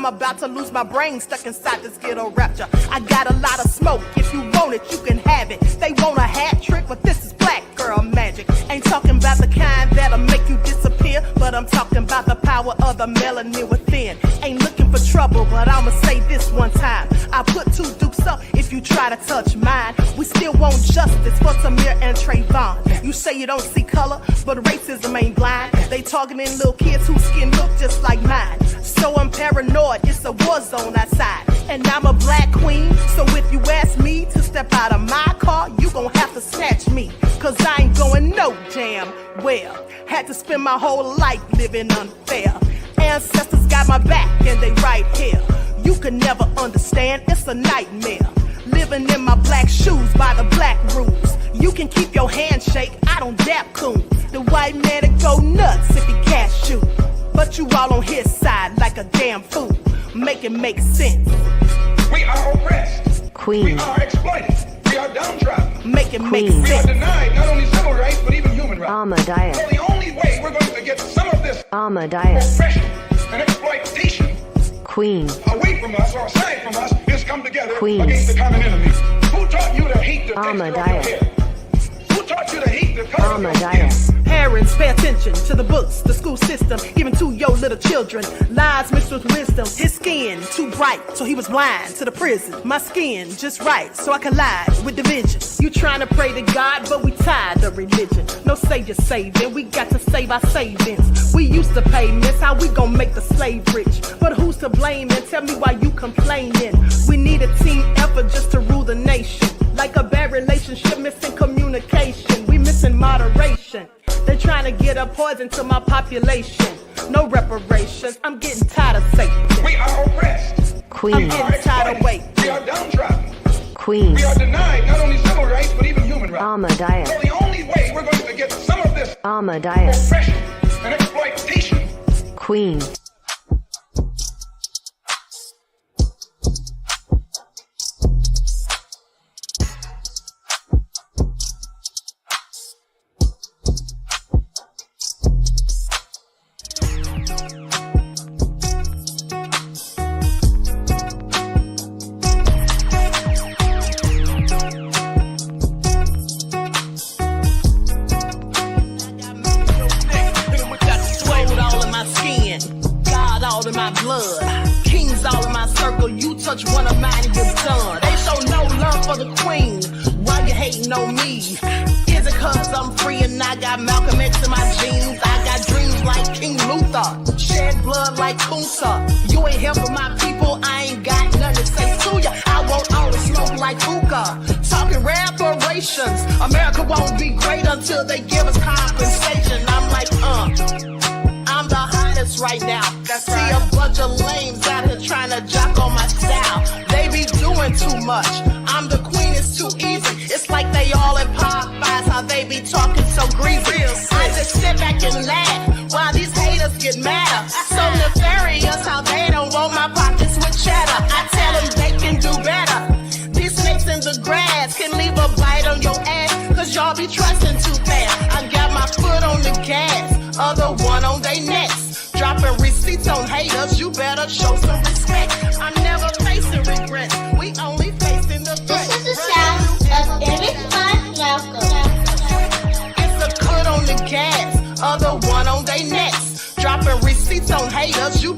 I'm about to lose my brain stuck inside this ghetto rapture. I got a lot of smoke. If you want it, you can have it. They want a hat trick, but this is black girl magic. Ain't talking about the kind that'll make you disappear, but I'm talking about the power of the melanin within. Ain't looking for trouble, but I'ma say this one time. I put two dukes up if you try to touch mine. We still want justice for Tamir and Trayvon. You say you don't see color, but racism ain't blind. They targeting little kids whose skin look just like mine. So I'm paranoid, it's a war zone outside. And I'm a black queen, so if you ask me to step out of my car, you gon' have to snatch me. Cause I ain't going no damn well. Had to spend my whole life living unfair. Ancestors got my back and they right here. You can never understand, it's a nightmare. Living in my black shoes by the black rules. You can keep your handshake, I don't dap coons. The white man will go nuts if he cash you. But you all on his side like a damn fool. Make it make sense. We are oppressed. Queen. We are exploited. We are downtrodden. Make it make We are sense. denied not only civil rights, but even human rights. Ahmadiyyah. So the only way we're going to get some of this Ahmadiyyah. oppression and exploitation Queen. away from us or aside from us is come together Queen. against the common enemy. Who taught you to hate the texture of your Ahmadiyyah. hair? Who taught you to hate the color of your skin? Ahmadiyyah. Parents, pay attention to the books, the school system, even to your little children. Lies mixed with wisdom. His skin too bright, so he was blind to the prison. My skin just right, so I collide with division. You trying to pray to God, but we tired of religion. No savior saving, we got to save our savings. We used to pay miss, how we gon' make the slave rich? But who's to blame, and tell me why you complaining? We need a team effort just to rule the nation. Like a bad relationship, missing communication. We missing moderation. They're trying to get a poison to my population. No reparations, I'm getting tired of Satan. We are oppressed. Queen. I'm getting tired of waiting. We are downtrodden. Queen. We are denied not only civil rights, but even human rights. Ahmadiyyah. So the only way we're going to get some of this Ahmadiyyah. oppression and exploitation. Queen. Touch one of mine and you're done. They show no love for the queen. Why you hating on me? Is it cause I'm free and I got Malcolm X in my jeans? I got dreams like King Luther, shed blood like Kunta. You ain't helping my people, I ain't got nothing to say to ya. I want all the smoke like hookah. Talking reparations. America won't be great until they give us compensation. I'm like, I'm the hottest right now. I see a bunch of lames out here trying to jock on my style. They be doing too much. I'm the queen, it's too easy. It's like they all in Popeyes, how they be talking so greasy. I just sit back and laugh while these haters get mad. So nefarious how they don't want my pockets with cheddar. I tell them they can do better. These snakes in the grass can leave a bite on your ass, cause y'all be trusting too fast. I got my foot on the gas, other one on they necks. Dropping receipts on haters, you better show some respect. I'm never facing regrets, we only facing the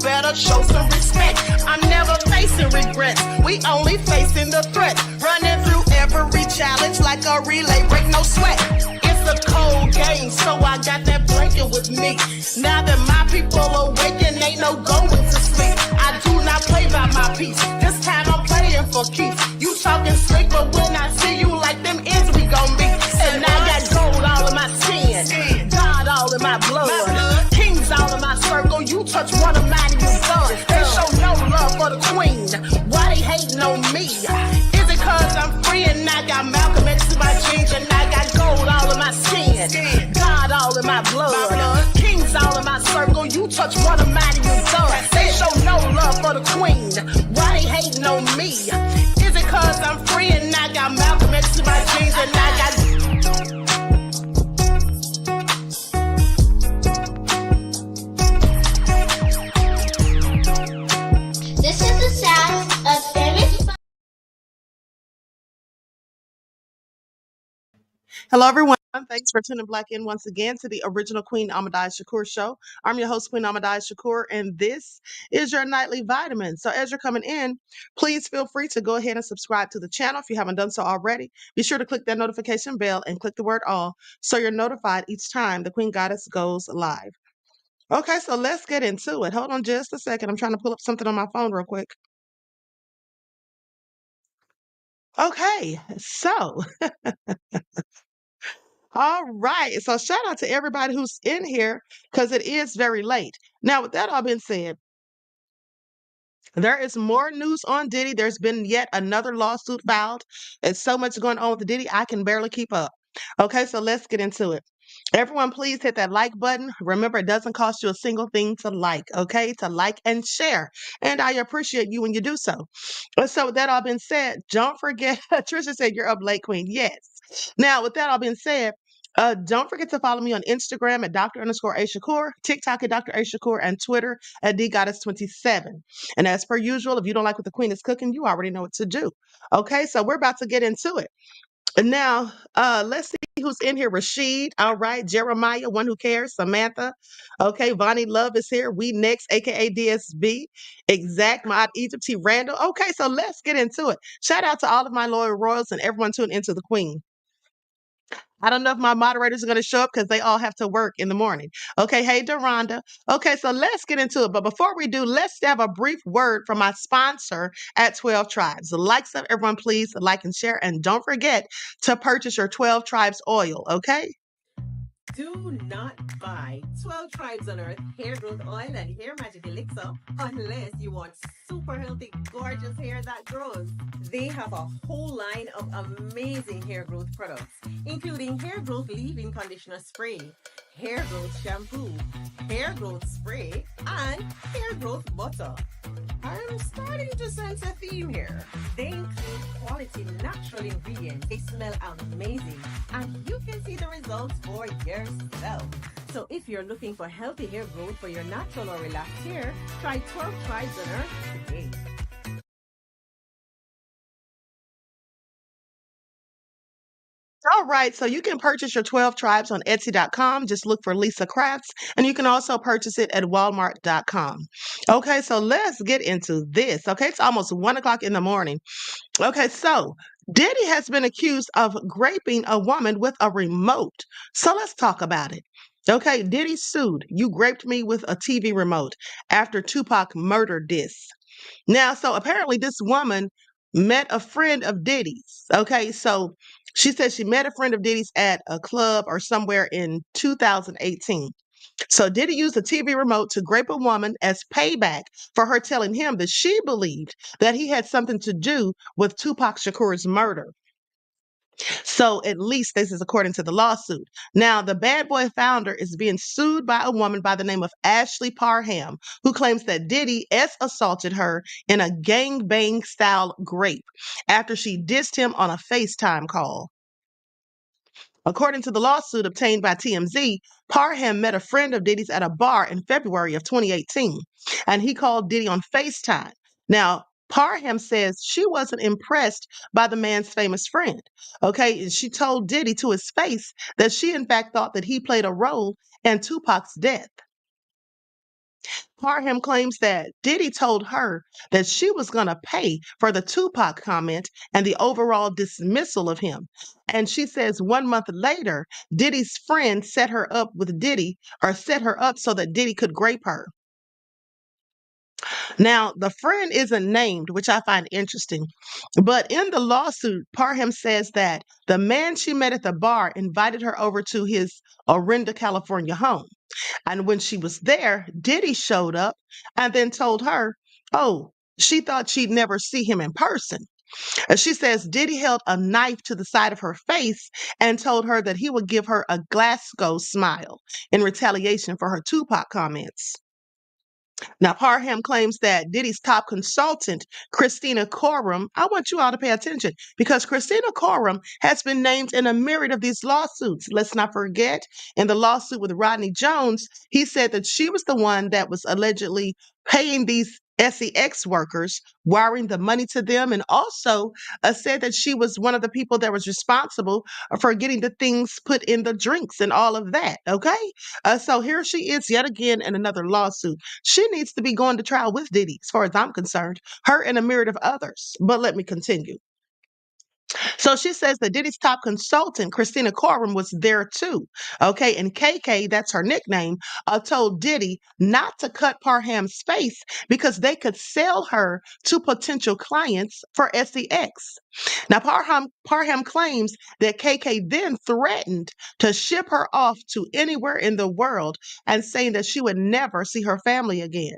better show some respect. I'm never facing regrets, we only facing the threat. Running through every challenge like a relay, break no sweat. It's a cold game, so I got that blanket with me. Now that my people awaken, ain't no going to sleep. I do not play by my piece, this time I'm playing for keeps. You talking slick, but when I see you like them ends, we gon' meet. And I got gold all in my skin, God all in my blood, kings all in my circle. You touch one of mine, you done. They show no love for the queen, why they hating on me? Is it cause I'm free and I got Malcolm X in my jeans, and I got gold all in my skin, God all in my blood, kings all in my circle. You touch one of mine, you done. They show no love for the queen, why they hating on me? Is it cause I'm free and I got Malcolm X in my jeans, and I got This is the sound of famous. Hello, everyone. Thanks for tuning back in once again to the original Queen Ahmadiyyah Shakur show. I'm your host, Queen Ahmadiyyah Shakur, and this is your nightly vitamin. So as you're coming in, please feel free to go ahead and subscribe to the channel if you haven't done so already. Be sure to click that notification bell and click the word all so you're notified each time the Queen Goddess goes live. Okay, so let's get into it. Hold on just a second. I'm trying to pull up something on my phone real quick. Okay, so all right. So shout out to everybody who's in here because it is very late. Now, with that all being said, there is more news on Diddy. There's been yet another lawsuit filed. There's so much going on with the Diddy, I can barely keep up. Okay, so let's get into it. Everyone, please hit that like button. Remember, it doesn't cost you a single thing to like, okay? To like and share. And I appreciate you when you do so. So, with that all being said, don't forget, Trisha said you're up late, Queen. Yes. Now, with that all being said, don't forget to follow me on Instagram at Dr_A_Shakur, TikTok at Dr. A Shakur, and Twitter at DGoddess27. And as per usual, if you don't like what the Queen is cooking, you already know what to do. Okay, so we're about to get into it. And now, let's see who's in here. Rashid, all right. Jeremiah, one who cares. Samantha, okay. Vonnie Love is here. We next, aka DSB. Exact Mod Egypt T. Randall. Okay, so let's get into it. Shout out to all of my loyal royals and everyone tuned into the Queen. I don't know if my moderators are going to show up because they all have to work in the morning. Okay, hey, Deronda. Okay, so let's get into it. But before we do, let's have a brief word from my sponsor at 12 Tribes. The likes of everyone, please like and share. And don't forget to purchase your 12 Tribes oil, okay? Do not buy 12 Tribes on Earth hair growth oil and hair magic elixir unless you want super healthy, gorgeous hair that grows. They have a whole line of amazing hair growth products, including hair growth leave-in conditioner spray, hair growth shampoo, hair growth spray, and hair growth butter. I'm starting to sense a theme here. They include quality natural ingredients. They smell amazing, and you can see the results for yourself. So if you're looking for healthy hair growth for your natural or relaxed hair, try 12 Tribes on Earth today. All right, so you can purchase your 12 Tribes on Etsy.com. Just look for Lisa Crafts, and you can also purchase it at Walmart.com. Okay, so let's get into this. Okay, it's almost 1 o'clock in the morning. Okay, so Diddy has been accused of raping a woman with a remote. So let's talk about it. Okay, Diddy sued. You raped me with a TV remote after Tupac murdered this. Now, so apparently this woman met a friend of Diddy's. Okay, so she said she met a friend of Diddy's at a club or somewhere in 2018. So Diddy used a TV remote to grape a woman as payback for her telling him that she believed that he had something to do with Tupac Shakur's murder. So at least this is according to the lawsuit. Now, the Bad Boy founder is being sued by a woman by the name of Ashley Parham, who claims that Diddy assaulted her in a gangbang style grape after she dissed him on a FaceTime call. According to the lawsuit obtained by TMZ, Parham met a friend of Diddy's at a bar in February of 2018, and he called Diddy on FaceTime. Now, Parham says she wasn't impressed by the man's famous friend. Okay, she told Diddy to his face that she, in fact, thought that he played a role in Tupac's death. Parham claims that Diddy told her that she was going to pay for the Tupac comment and the overall dismissal of him. And she says 1 month later, Diddy's friend set her up with Diddy, or set her up so that Diddy could grape her. Now, the friend isn't named, which I find interesting. But in the lawsuit, Parham says that the man she met at the bar invited her over to his Orinda, California home. And when she was there, Diddy showed up and then told her, oh, she thought she'd never see him in person. And she says Diddy held a knife to the side of her face and told her that he would give her a Glasgow smile in retaliation for her Tupac comments. Now, Parham claims that Diddy's top consultant, Christina Coram, I want you all to pay attention because Christina Coram has been named in a myriad of these lawsuits. Let's not forget, in the lawsuit with Rodney Jones, he said that she was the one that was allegedly paying these SEX workers, wiring the money to them, and also said that she was one of the people that was responsible for getting the things put in the drinks and all of that. Okay. So here she is yet again in another lawsuit. She needs to be going to trial with Diddy, as far as I'm concerned, her and a myriad of others. But let me continue. So she says that Diddy's top consultant, Christina Coram, was there too. Okay. And KK, that's her nickname, told Diddy not to cut Parham's face because they could sell her to potential clients for SEX. Now, Parham claims that KK then threatened to ship her off to anywhere in the world and saying that she would never see her family again.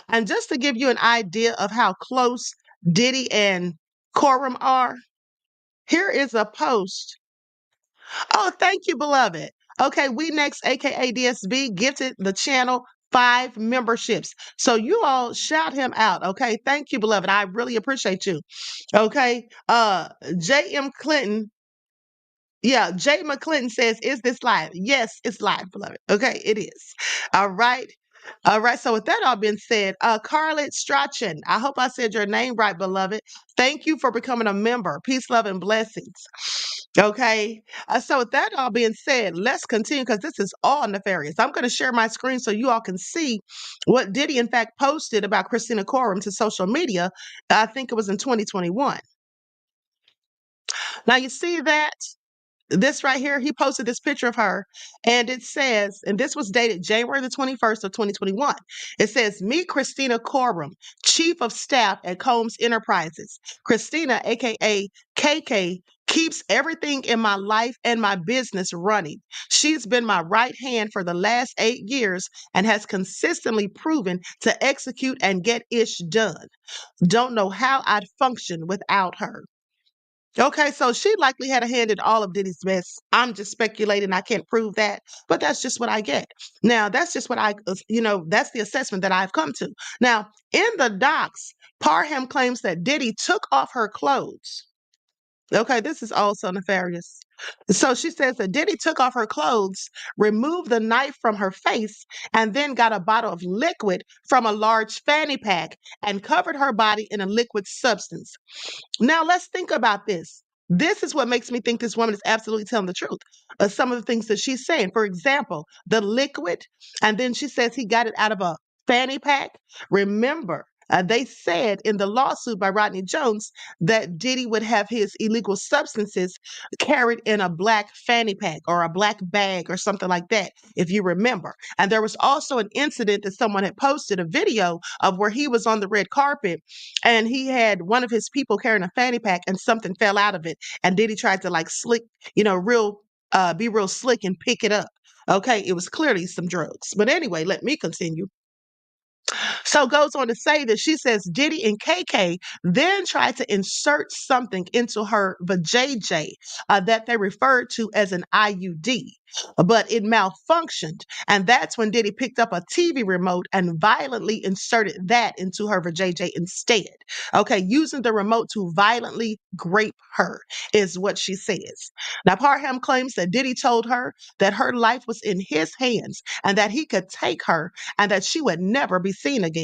And just to give you an idea of how close Diddy and Coram are, here is a post. Oh, thank you, beloved. Okay, We Next, aka DSB, gifted the channel 5 memberships. So you all shout him out. Okay, thank you, beloved. I really appreciate you. Okay, J.M. Clinton. Yeah, Jay McClinton says, is this live? Yes, it's live, beloved. Okay, it is. All right. All right. So with that all being said, Carlet Strachan, I hope I said your name right, beloved. Thank you for becoming a member. Peace, love, and blessings. Okay. So with that all being said, let's continue because this is all nefarious. I'm going to share my screen so you all can see what Diddy, in fact, posted about Christina Coram to social media. I think it was in 2021. Now you see that? This right here, he posted this picture of her, and it says, and this was dated January the 21st of 2021. It says, meet Christina Coram, Chief of Staff at Combs Enterprises. Christina, aka KK, keeps everything in my life and my business running. She's been my right hand for the last 8 years and has consistently proven to execute and get ish done. Don't know how I'd function without her. Okay, so she likely had a hand in all of Diddy's mess. I'm just speculating. I can't prove that, but that's just what I get. Now, that's just what that's the assessment that I've come to. Now, in the docs, Parham claims that Diddy took off her clothes. Okay, this is also nefarious. So she says that Diddy took off her clothes, removed the knife from her face, and then got a bottle of liquid from a large fanny pack and covered her body in a liquid substance. Now, let's think about this. This is what makes me think this woman is absolutely telling the truth. Some of the things that she's saying. For example, the liquid, and then she says he got it out of a fanny pack. Remember, they said in the lawsuit by Rodney Jones that Diddy would have his illegal substances carried in a black fanny pack or a black bag or something like that, if you remember. And there was also an incident that someone had posted a video of where he was on the red carpet and he had one of his people carrying a fanny pack and something fell out of it. And Diddy tried to like slick, be real slick and pick it up. Okay, it was clearly some drugs. But anyway, let me continue. So goes on to say that she says Diddy and KK then tried to insert something into her vajayjay that they referred to as an IUD, but it malfunctioned. And that's when Diddy picked up a TV remote and violently inserted that into her vajayjay instead. Okay, using the remote to violently grape her is what she says. Now, Parham claims that Diddy told her that her life was in his hands and that he could take her and that she would never be seen again.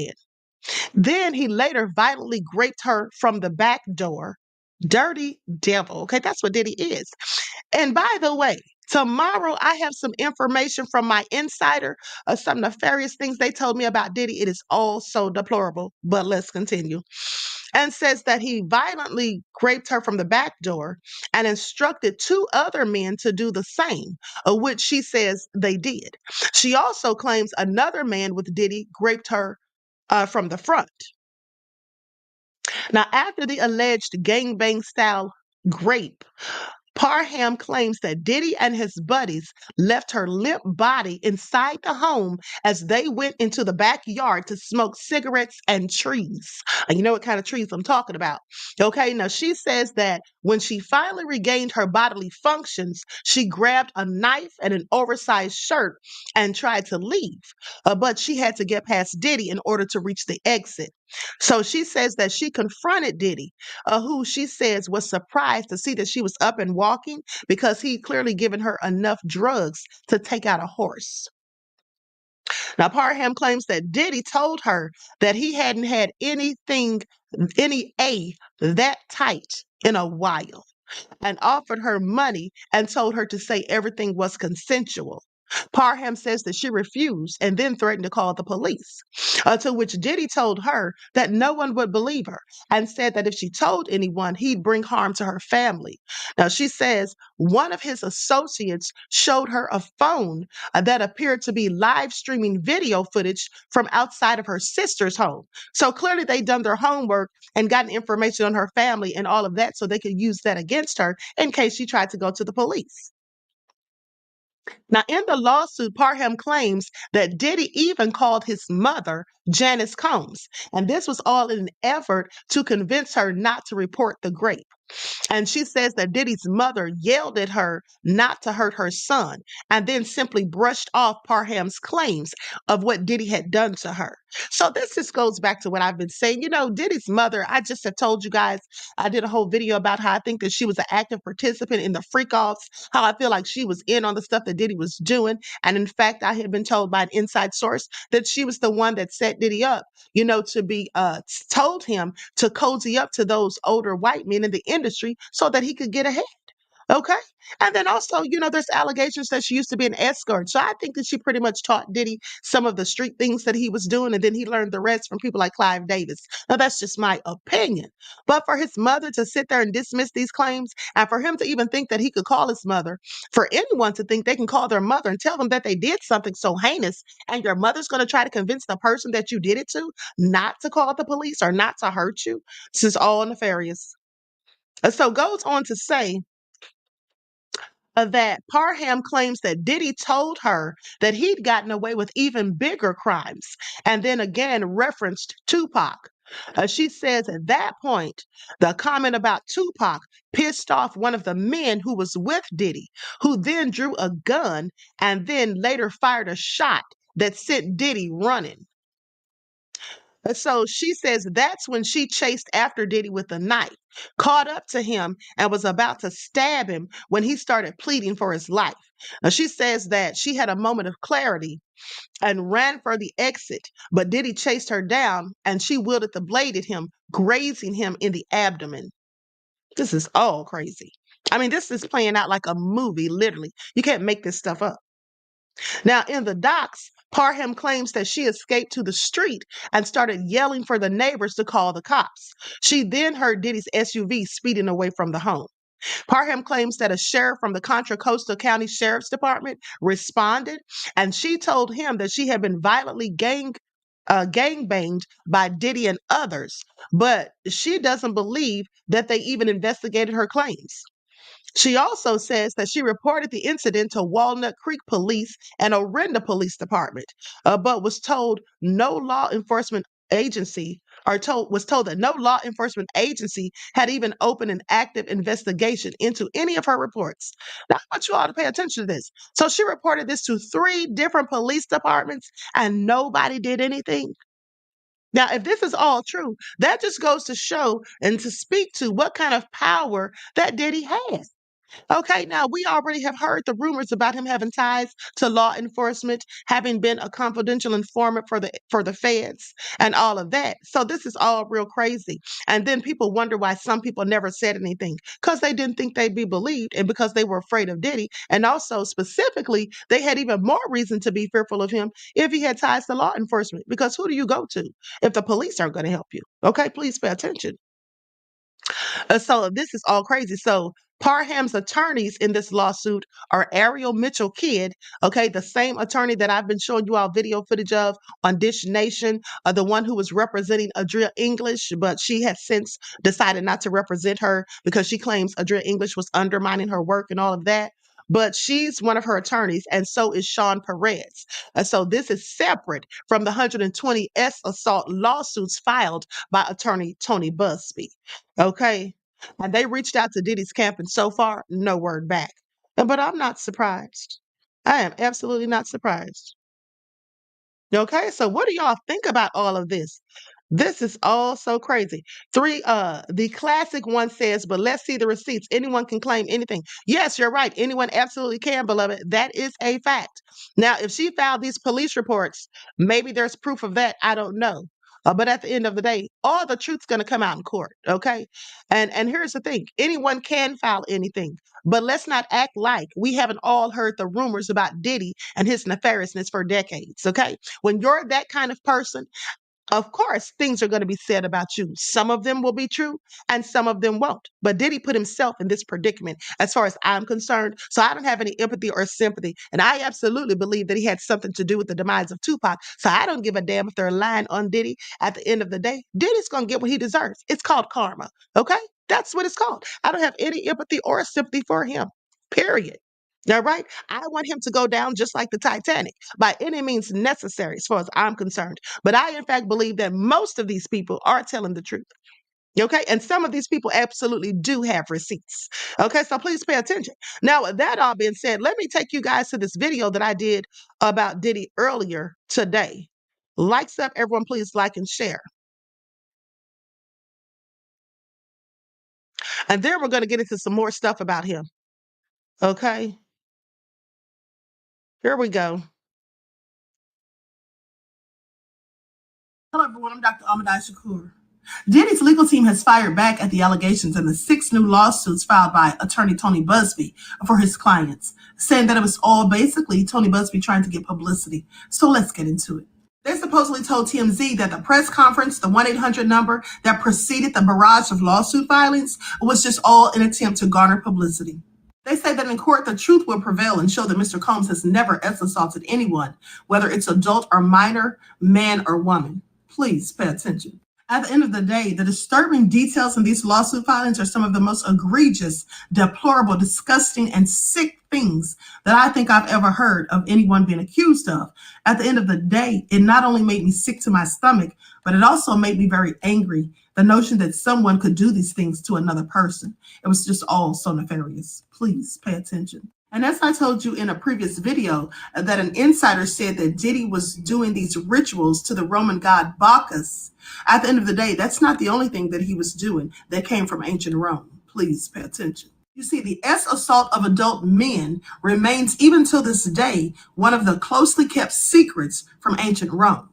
Then he later violently raped her from the back door. Dirty devil. Okay, that's what Diddy is. And by the way, Tomorrow, I have some information from my insider of some nefarious things they told me about Diddy. It is all so deplorable, but let's continue. And says that he violently raped her from the back door and instructed two other men to do the same, which she says they did. She also claims another man with Diddy raped her from the front. Now, after the alleged gangbang style grape, Parham claims that Diddy and his buddies left her limp body inside the home as they went into the backyard to smoke cigarettes and trees. And you know what kind of trees I'm talking about. Okay, now she says that when she finally regained her bodily functions, she grabbed a knife and an oversized shirt and tried to leave. But she had to get past Diddy in order to reach the exit. So she says that she confronted Diddy, who she says was surprised to see that she was up and walking because he'd clearly given her enough drugs to take out a horse. Now, Parham claims that Diddy told her that he hadn't had any that tight in a while, and offered her money and told her to say everything was consensual. Parham says that she refused and then threatened to call the police, to which Diddy told her that no one would believe her and said that if she told anyone, he'd bring harm to her family. Now, she says one of his associates showed her a phone that appeared to be live streaming video footage from outside of her sister's home. So clearly they'd done their homework and gotten information on her family and all of that so they could use that against her in case she tried to go to the police. Now, in the lawsuit, Parham claims that Diddy even called his mother, Janice Combs, and this was all in an effort to convince her not to report the grape. And she says that Diddy's mother yelled at her not to hurt her son and then simply brushed off Parham's claims of what Diddy had done to her. So this just goes back to what I've been saying. You know, Diddy's mother, I just have told you guys, I did a whole video about how I think that she was an active participant in the freak offs, how I feel like she was in on the stuff that Diddy was doing. And in fact, I had been told by an inside source that she was the one that set Diddy up, you know, to be told him to cozy up to those older white men in the industry so that he could get ahead. Okay. And then also, you know, there's allegations that she used to be an escort. So I think that she pretty much taught Diddy some of the street things that he was doing. And then he learned the rest from people like Clive Davis. Now, that's just my opinion. But for his mother to sit there and dismiss these claims, and for him to even think that he could call his mother, for anyone to think they can call their mother and tell them that they did something so heinous, and your mother's going to try to convince the person that you did it to not to call the police or not to hurt you, this is all nefarious. So goes on to say, that Parham claims that Diddy told her that he'd gotten away with even bigger crimes, and then again referenced Tupac. She says at that point, the comment about Tupac pissed off one of the men who was with Diddy, who then drew a gun and then later fired a shot that sent Diddy running. So she says that's when she chased after Diddy with a knife, caught up to him, and was about to stab him when he started pleading for his life. Now, she says that she had a moment of clarity and ran for the exit, but Diddy chased her down and she wielded the blade at him, grazing him in the abdomen. This is all crazy. I mean, this is playing out like a movie, literally. You can't make this stuff up. Now, in the docs, Parham claims that she escaped to the street and started yelling for the neighbors to call the cops. She then heard Diddy's SUV speeding away from the home. Parham claims that a sheriff from the Contra Costa County Sheriff's Department responded, and she told him that she had been violently gangbanged by Diddy and others, but she doesn't believe that they even investigated her claims. She also says that she reported the incident to Walnut Creek Police and Orinda Police Department, but was told no law enforcement agency was told that no law enforcement agency had even opened an active investigation into any of her reports. Now, I want you all to pay attention to this. So she reported this to 3 different police departments and nobody did anything. Now, if this is all true, that just goes to show and to speak to what kind of power that Diddy has. Okay, now we already have heard the rumors about him having ties to law enforcement, having been a confidential informant for the feds and all of that. So this is all real crazy. And then people wonder why some people never said anything because they didn't think they'd be believed and because they were afraid of Diddy. And also specifically, they had even more reason to be fearful of him if he had ties to law enforcement. Because who do you go to if the police aren't going to help you? Okay, please pay attention. So this is all crazy. So Parham's attorneys in this lawsuit are Ariel Mitchell Kidd, okay, the same attorney that I've been showing you all video footage of on Dish Nation, the one who was representing Adria English, but she has since decided not to represent her because she claims Adria English was undermining her work and all of that. But she's one of her attorneys, and so is Sean Perez. So this is separate from the 120 S assault lawsuits filed by attorney Tony Busby. Okay. And they reached out to Diddy's camp, and so far, no word back. But I'm not surprised. I am absolutely not surprised. Okay, so what do y'all think about all of this? This is all so crazy. The classic one says, but let's see the receipts. Anyone can claim anything. Yes, you're right. Anyone absolutely can, beloved. That is a fact. Now, if she filed these police reports, maybe there's proof of that. I don't know. But at the end of the day, all the truth's going to come out in court. Okay. And here's the thing. Anyone can file anything. But let's not act like we haven't all heard the rumors about Diddy and his nefariousness for decades. Okay. When you're that kind of person, of course, things are going to be said about you. Some of them will be true and some of them won't. But Diddy put himself in this predicament as far as I'm concerned. So I don't have any empathy or sympathy. And I absolutely believe that he had something to do with the demise of Tupac. So I don't give a damn if they're lying on Diddy. At the end of the day, Diddy's going to get what he deserves. It's called karma. Okay? That's what it's called. I don't have any empathy or sympathy for him. Period. All right. I want him to go down just like the Titanic by any means necessary, as far as I'm concerned. But I, in fact, believe that most of these people are telling the truth. Okay. And some of these people absolutely do have receipts. Okay. So please pay attention. Now, with that all being said, let me take you guys to this video that I did about Diddy earlier today. Likes up, everyone, please like and share. And then we're going to get into some more stuff about him. Okay. Here we go. Hello, everyone. I'm Dr. Ahmadiyyah Shakur. Diddy's legal team has fired back at the allegations in the 6 new lawsuits filed by attorney Tony Busby for his clients, saying that it was all basically Tony Busby trying to get publicity. So let's get into it. They supposedly told TMZ that the press conference, the 1-800 number that preceded the barrage of lawsuit filings, was just all an attempt to garner publicity. They say that in court, the truth will prevail and show that Mr. Combs has never assaulted anyone, whether it's adult or minor, man or woman. Please pay attention. At the end of the day, the disturbing details in these lawsuit filings are some of the most egregious, deplorable, disgusting, and sick things that I think I've ever heard of anyone being accused of. At the end of the day, it not only made me sick to my stomach, but it also made me very angry. The notion that someone could do these things to another person. It was just all so nefarious. Please pay attention. And as I told you in a previous video, that an insider said that Diddy was doing these rituals to the Roman god Bacchus. At the end of the day, that's not the only thing that he was doing that came from ancient Rome. Please pay attention. You see, the assault of adult men remains, even till this day, one of the closely kept secrets from ancient Rome.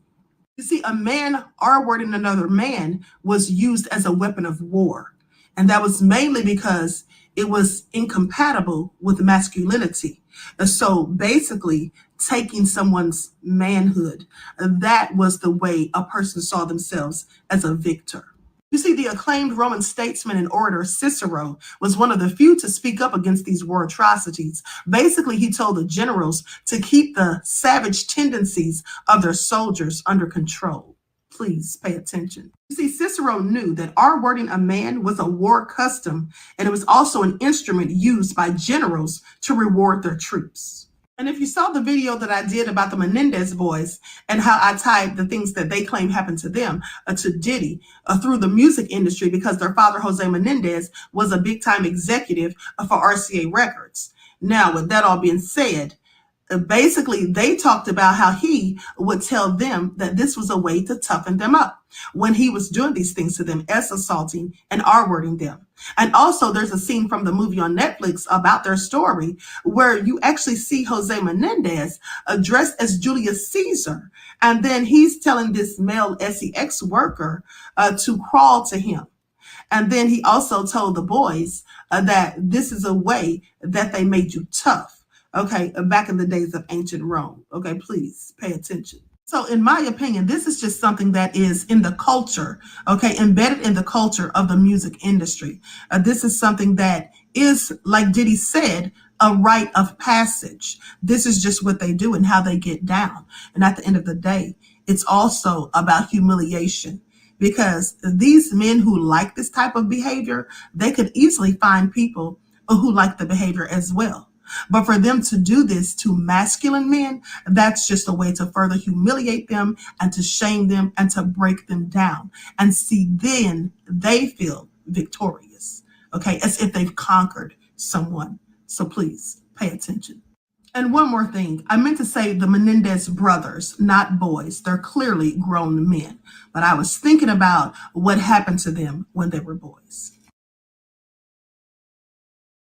You see, a man R-wording another man was used as a weapon of war. And that was mainly because it was incompatible with masculinity. So basically, taking someone's manhood, that was the way a person saw themselves as a victor. You see, the acclaimed Roman statesman and orator Cicero was one of the few to speak up against these war atrocities. Basically, he told the generals to keep the savage tendencies of their soldiers under control. Please pay attention. You see, Cicero knew that R-wording a man was a war custom, and it was also an instrument used by generals to reward their troops. And if you saw the video that I did about the Menendez boys and how I tied the things that they claim happened to them to Diddy through the music industry, because their father, Jose Menendez, was a big-time executive for RCA Records. Now, with that all being said, basically they talked about how he would tell them that this was a way to toughen them up when he was doing these things to them, as assaulting and R-wording them. And also there's a scene from the movie on Netflix about their story where you actually see Jose Menendez dressed as Julius Caesar. And then he's telling this male SEX worker to crawl to him. And then he also told the boys that this is a way that they made you tough. Okay, back in the days of ancient Rome. Okay, please pay attention. So in my opinion, this is just something that is in the culture, okay, embedded in the culture of the music industry. This is something that is, like Diddy said, a rite of passage. This is just what they do and how they get down. And at the end of the day, it's also about humiliation. Because these men who like this type of behavior, they could easily find people who like the behavior as well. But for them to do this to masculine men, that's just a way to further humiliate them and to shame them and to break them down. And see, then they feel victorious, okay, as if they've conquered someone. So please pay attention. And one more thing, I meant to say the Menendez brothers, not boys. They're clearly grown men. But I was thinking about what happened to them when they were boys.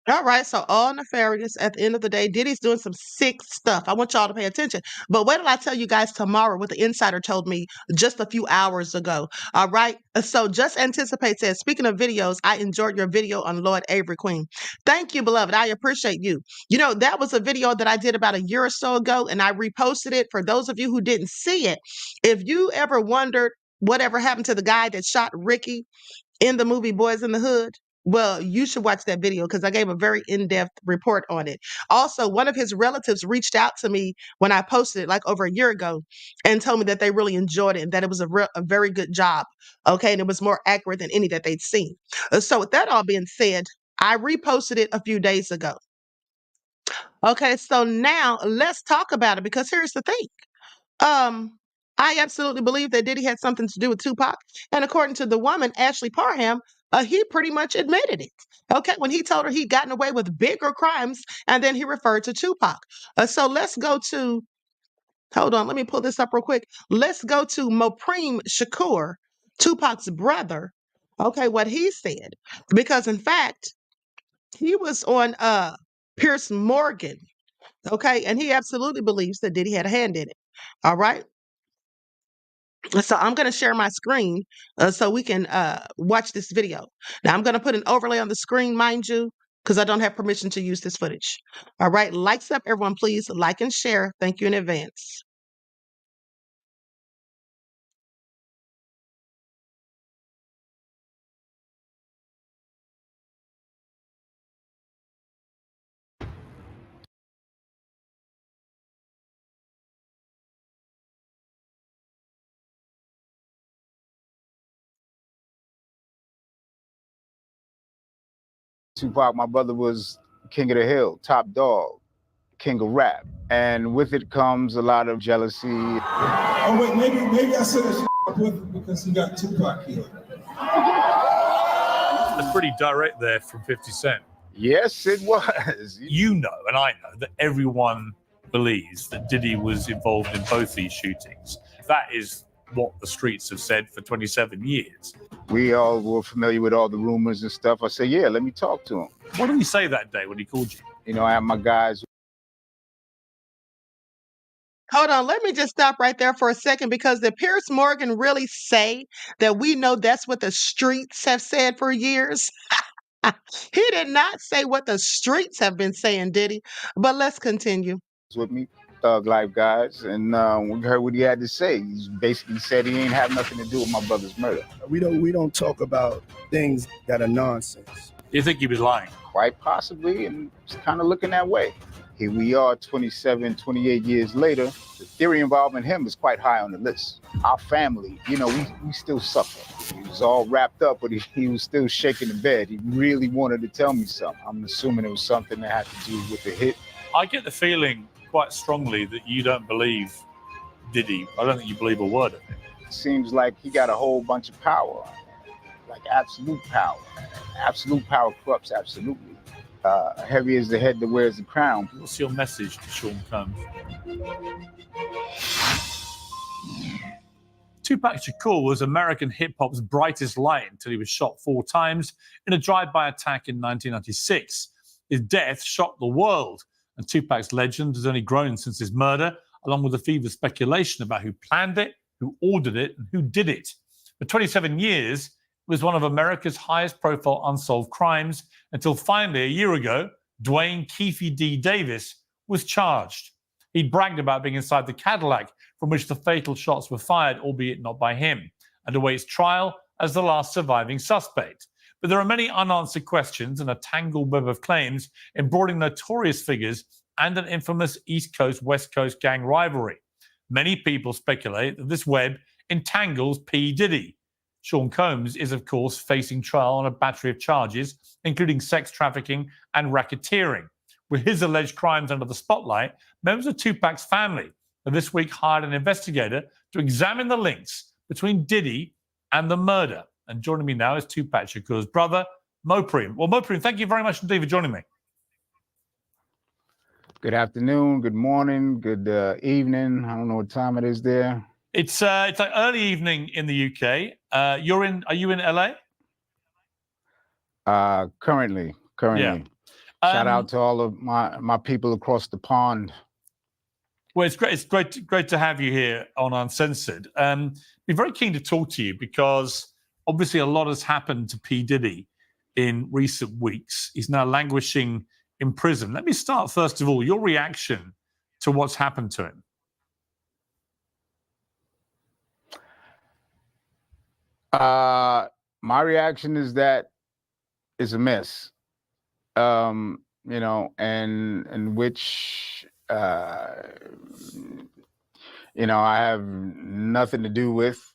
All right, so all nefarious. At the end of the day, Diddy's doing some sick stuff. I want y'all to pay attention. But wait till I tell you guys tomorrow what the insider told me just a few hours ago. All right, so Just Anticipate says, speaking of videos, I enjoyed your video on Lord Avery Queen. Thank you, beloved. I appreciate you. You know, that was a video that I did about a year or so ago, and I reposted it. For those of you who didn't see it, if you ever wondered whatever happened to the guy that shot Ricky in the movie Boys in the Hood, well, you should watch that video because I gave a very in-depth report on it. Also, one of his relatives reached out to me when I posted it like over a year ago and told me that they really enjoyed it and that it was a very good job. Okay, and it was more accurate than any that they'd seen. So with that all being said, I reposted it a few days ago. Okay, so now let's talk about it because here's the thing. I absolutely believe that Diddy had something to do with Tupac. And according to the woman, Ashley Parham, he pretty much admitted it. Okay, when he told her he'd gotten away with bigger crimes, and then he referred to Tupac. So let's go to, hold on, let me pull this up real quick. Let's go to Mopreme Shakur, Tupac's brother. Okay, what he said. Because in fact, he was on Pierce Morgan. Okay, and he absolutely believes that Diddy had a hand in it. All right. So I'm going to share my screen so we can watch this video. Now, I'm going to put an overlay on the screen, mind you, because I don't have permission to use this footage. All right, likes up, everyone, please. Like and share. Thank you in advance. Tupac, my brother, was king of the hill, top dog, king of rap. And with it comes a lot of jealousy. Oh wait, maybe I said that shit with him because he got Tupac killed. That's pretty direct there from 50 Cent. Yes, it was. You know, and I know, that everyone believes that Diddy was involved in both these shootings. That is what the streets have said for 27 years. We all were familiar with all the rumors and stuff. I said, yeah, let me talk to him. What did he say that day when he called you? You know, I have my guys. Hold on, let me just stop right there for a second because did Pierce Morgan really say that we know that's what the streets have said for years? He did not say what the streets have been saying, did he? But let's continue. With me, Thug Life guys, and we heard what he had to say. He basically said he ain't have nothing to do with my brother's murder. We don't talk about things that are nonsense. You think he was lying? Quite possibly, and it's kind of looking that way. Here we are 27, 28 years later. The theory involving him is quite high on the list. Our family, you know, we still suffer. He was all wrapped up, but he was still shaking the bed. He really wanted to tell me something. I'm assuming it was something that had to do with the hit. I get the feeling quite strongly that you don't believe Diddy. I don't think you believe a word of it. It seems like he got a whole bunch of power, like absolute power. Absolute power corrupts absolutely. heavy is the head that wears the crown. What's your message to Sean Combs? Tupac Shakur was American hip-hop's brightest light until he was shot 4 times in a drive-by attack in 1996. His death shocked the world, and Tupac's legend has only grown since his murder, along with the fever speculation about who planned it, who ordered it, and who did it. For 27 years, it was one of America's highest-profile unsolved crimes until finally, a year ago, Dwayne Keefe D. Davis was charged. He bragged about being inside the Cadillac from which the fatal shots were fired, albeit not by him, and awaits trial as the last surviving suspect. But there are many unanswered questions and a tangled web of claims embroidering notorious figures and an infamous East Coast-West Coast gang rivalry. Many people speculate that this web entangles P. Diddy. Sean Combs is, of course, facing trial on a battery of charges, including sex trafficking and racketeering. With his alleged crimes under the spotlight, members of Tupac's family have this week hired an investigator to examine the links between Diddy and the murder. And joining me now is Tupac Shakur's brother, Mopreem. Well, Mopreem, thank you very much indeed for joining me. Good afternoon, good morning, good evening. I don't know what time it is there. It's like early evening in the UK. Are you in LA? Currently. Yeah. Shout out to all of my people across the pond. Well, it's great to have you here on Uncensored. Be very keen to talk to you because obviously a lot has happened to P. Diddy in recent weeks. He's now languishing in prison. Let me start, first of all, your reaction to what's happened to him. My reaction is that it's a mess. You know, and which, you know, I have nothing to do with,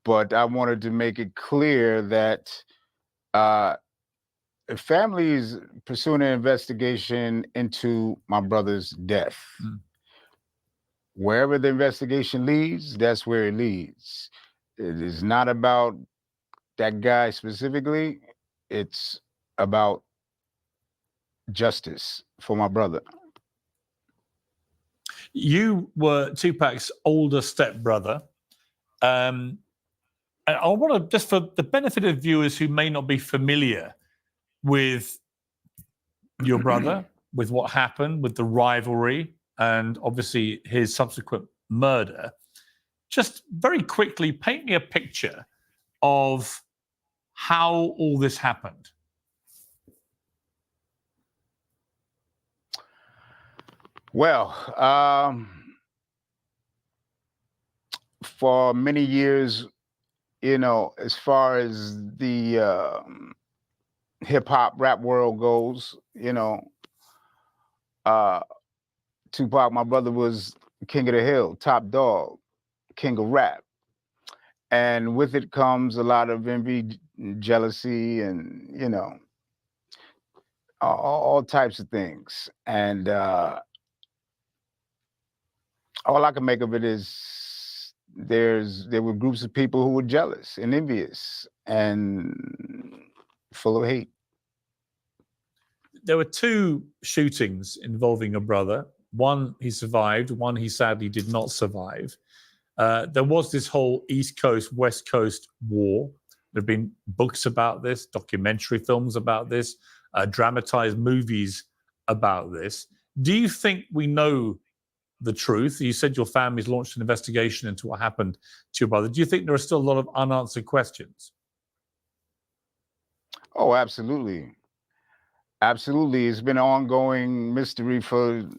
but I wanted to make it clear that the family is pursuing an investigation into my brother's death. Wherever the investigation leads, that's where it leads. It is not about that guy specifically. It's about justice for my brother. You were Tupac's older stepbrother. And I want to, just for the benefit of viewers who may not be familiar with your brother, with what happened, with the rivalry, and obviously his subsequent murder, just very quickly paint me a picture of how all this happened. Well, for many years, you know, as far as the hip hop rap world goes, you know, Tupac, my brother, was king of the hill, top dog, king of rap. And with it comes a lot of envy, jealousy, and, you know, all types of things. And all I can make of it is there were groups of people who were jealous and envious and full of hate. There were 2 shootings involving a brother. One he survived, one he sadly did not survive. There was this whole East Coast, West Coast war. There have been books about this, documentary films about this, dramatized movies about this. Do you think we know the truth? You said your family's launched an investigation into what happened to your brother. Do you think there are still a lot of unanswered questions? Oh, absolutely. Absolutely. It's been an ongoing mystery for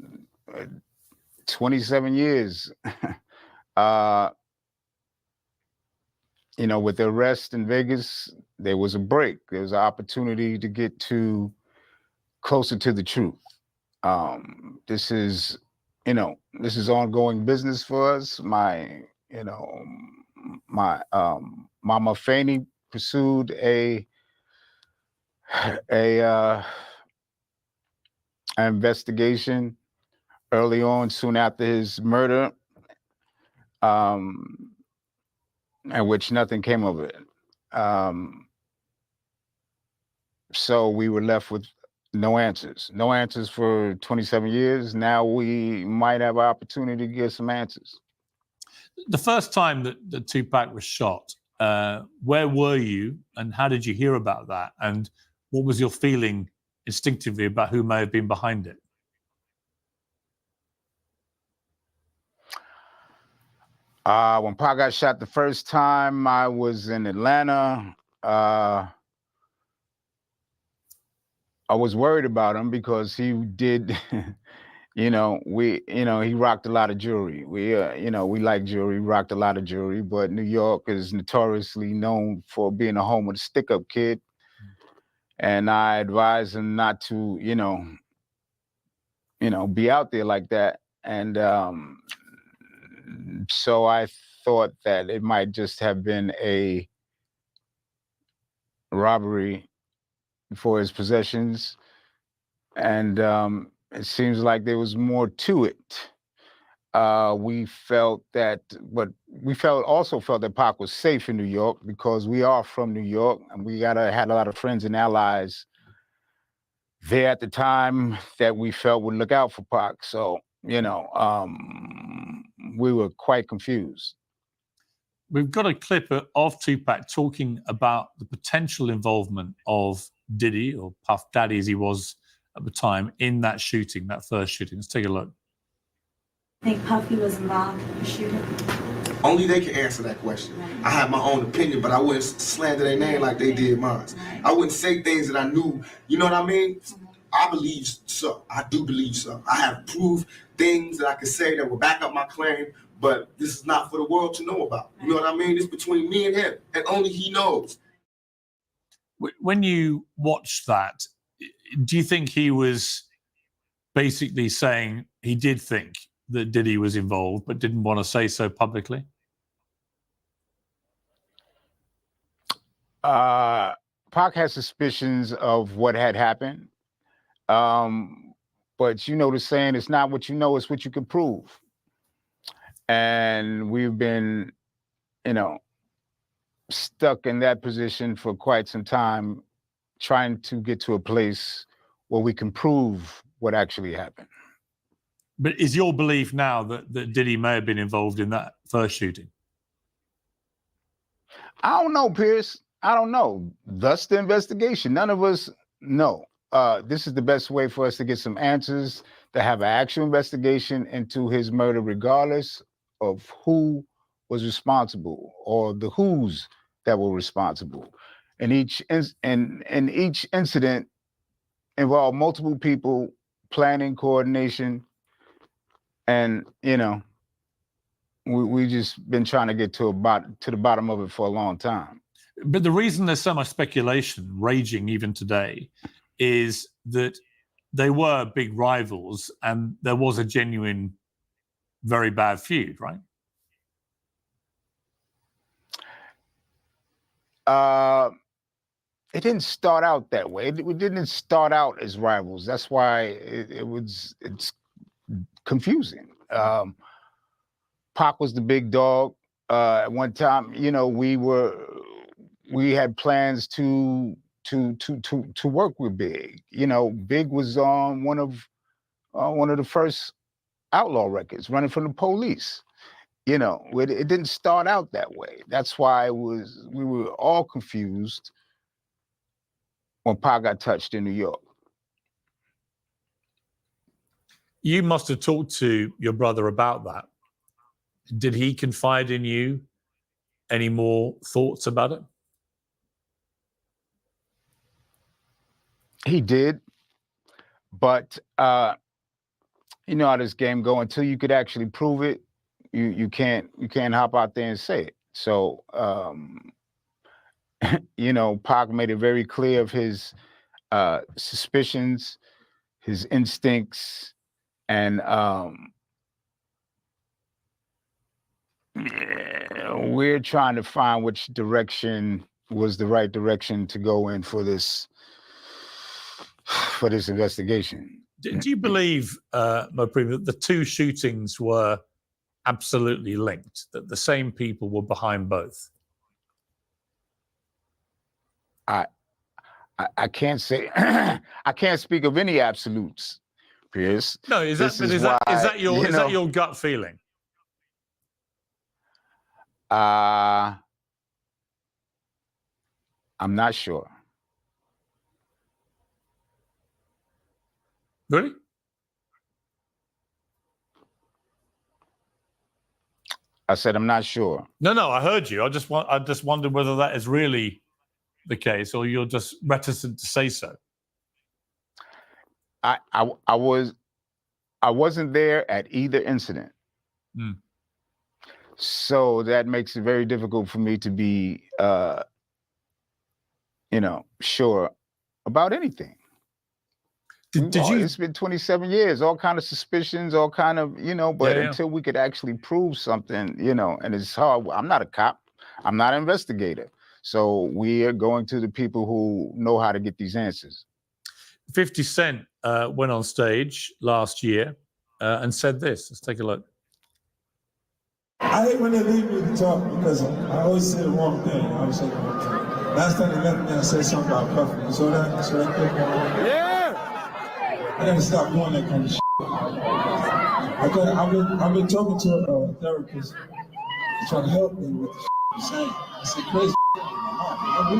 27 years. You know, with the arrest in Vegas, there was a break. There was an opportunity to get closer to the truth. This is, you know, this is ongoing business for us. My Mama Fanny pursued an investigation early on, soon after his murder, in which nothing came of it. So we were left with No answers. No answers for 27 years. Now we might have an opportunity to get some answers. The first time that Tupac was shot, where were you and how did you hear about that? And what was your feeling instinctively about who may have been behind it? When Pac got shot the first time, I was in Atlanta. I was worried about him because he did, he rocked a lot of jewelry. We like jewelry, rocked a lot of jewelry, but New York is notoriously known for being a home of the stick-up kid. And I advised him not to, be out there like that. And so I thought that it might just have been a robbery for his possessions. And it seems like there was more to it. We felt that, but we also felt that Pac was safe in New York because we are from New York and we had a lot of friends and allies there at the time that we felt would look out for Pac. So, we were quite confused. We've got a clip of Tupac talking about the potential involvement of Diddy, or Puff Daddy as he was at the time, in that shooting, that first shooting. Let's take a look. I think Puffy was involved in the shooting. Only they can answer that question. Right. I have my own opinion, but I wouldn't slander their name like they did mine. Right. I wouldn't say things that I knew, you know what I mean? Mm-hmm. I believe so. I do believe so. I have proved things that I can say that will back up my claim, but this is not for the world to know about. You know what I mean? It's between me and him, and only he knows. When you watched that, do you think he was basically saying he did think that Diddy was involved, but didn't want to say so publicly? Pac had suspicions of what had happened. But the saying, it's not what you know, it's what you can prove. And we've been, stuck in that position for quite some time, trying to get to a place where we can prove what actually happened. But is your belief now that Diddy may have been involved in that first shooting? I don't know, Pierce. I don't know. Thus the investigation. None of us know. This is the best way for us to get some answers, to have an actual investigation into his murder, regardless of who was responsible or the who's that were responsible. And each incident involved multiple people, planning, coordination, and we just been trying to get to the bottom of it for a long time. But the reason there's so much speculation raging even today is that they were big rivals and there was a genuine, very bad feud, right? It didn't start out that way. It didn't start out as rivals. That's why it's confusing. Pac was the big dog. At one time, we had plans to work with Big. Big was on one of the first outlaw records, Running from the Police. It didn't start out that way. That's why we were all confused when Pac got touched in New York. You must have talked to your brother about that. Did he confide in you any more thoughts about it? He did, but you know how this game go. Until you could actually prove it, you can't hop out there and say it. So Pac made it very clear of his suspicions, his instincts, and we're trying to find which direction was the right direction to go in for this investigation. Do you believe, Mopreme, that the two shootings were absolutely linked, that the same people were behind both? I can't say I can't speak of any absolutes, Pierce. No, is This that is why, that you know, your gut feeling? I'm not sure. Really? I said I'm not sure. No, I heard you. I just wondered whether that is really the case, or you're just reticent to say so. I wasn't there at either incident. Mm. So that makes it very difficult for me to be sure about anything. It's been 27 years, all kind of suspicions, all kind of, but until we could actually prove something, and it's hard. I'm not a cop. I'm not an investigator. So we are going to the people who know how to get these answers. 50 Cent went on stage last year and said this. Let's take a look. I hate when they leave me to talk because I always say the wrong thing. I always say the wrong thing. Last time they left me, I said something about Puffy. You saw that? Yeah! I gotta stop doing that kind of shit. I've been talking to a therapist trying to help me with the shit I'm saying. I said crazy shit in my heart.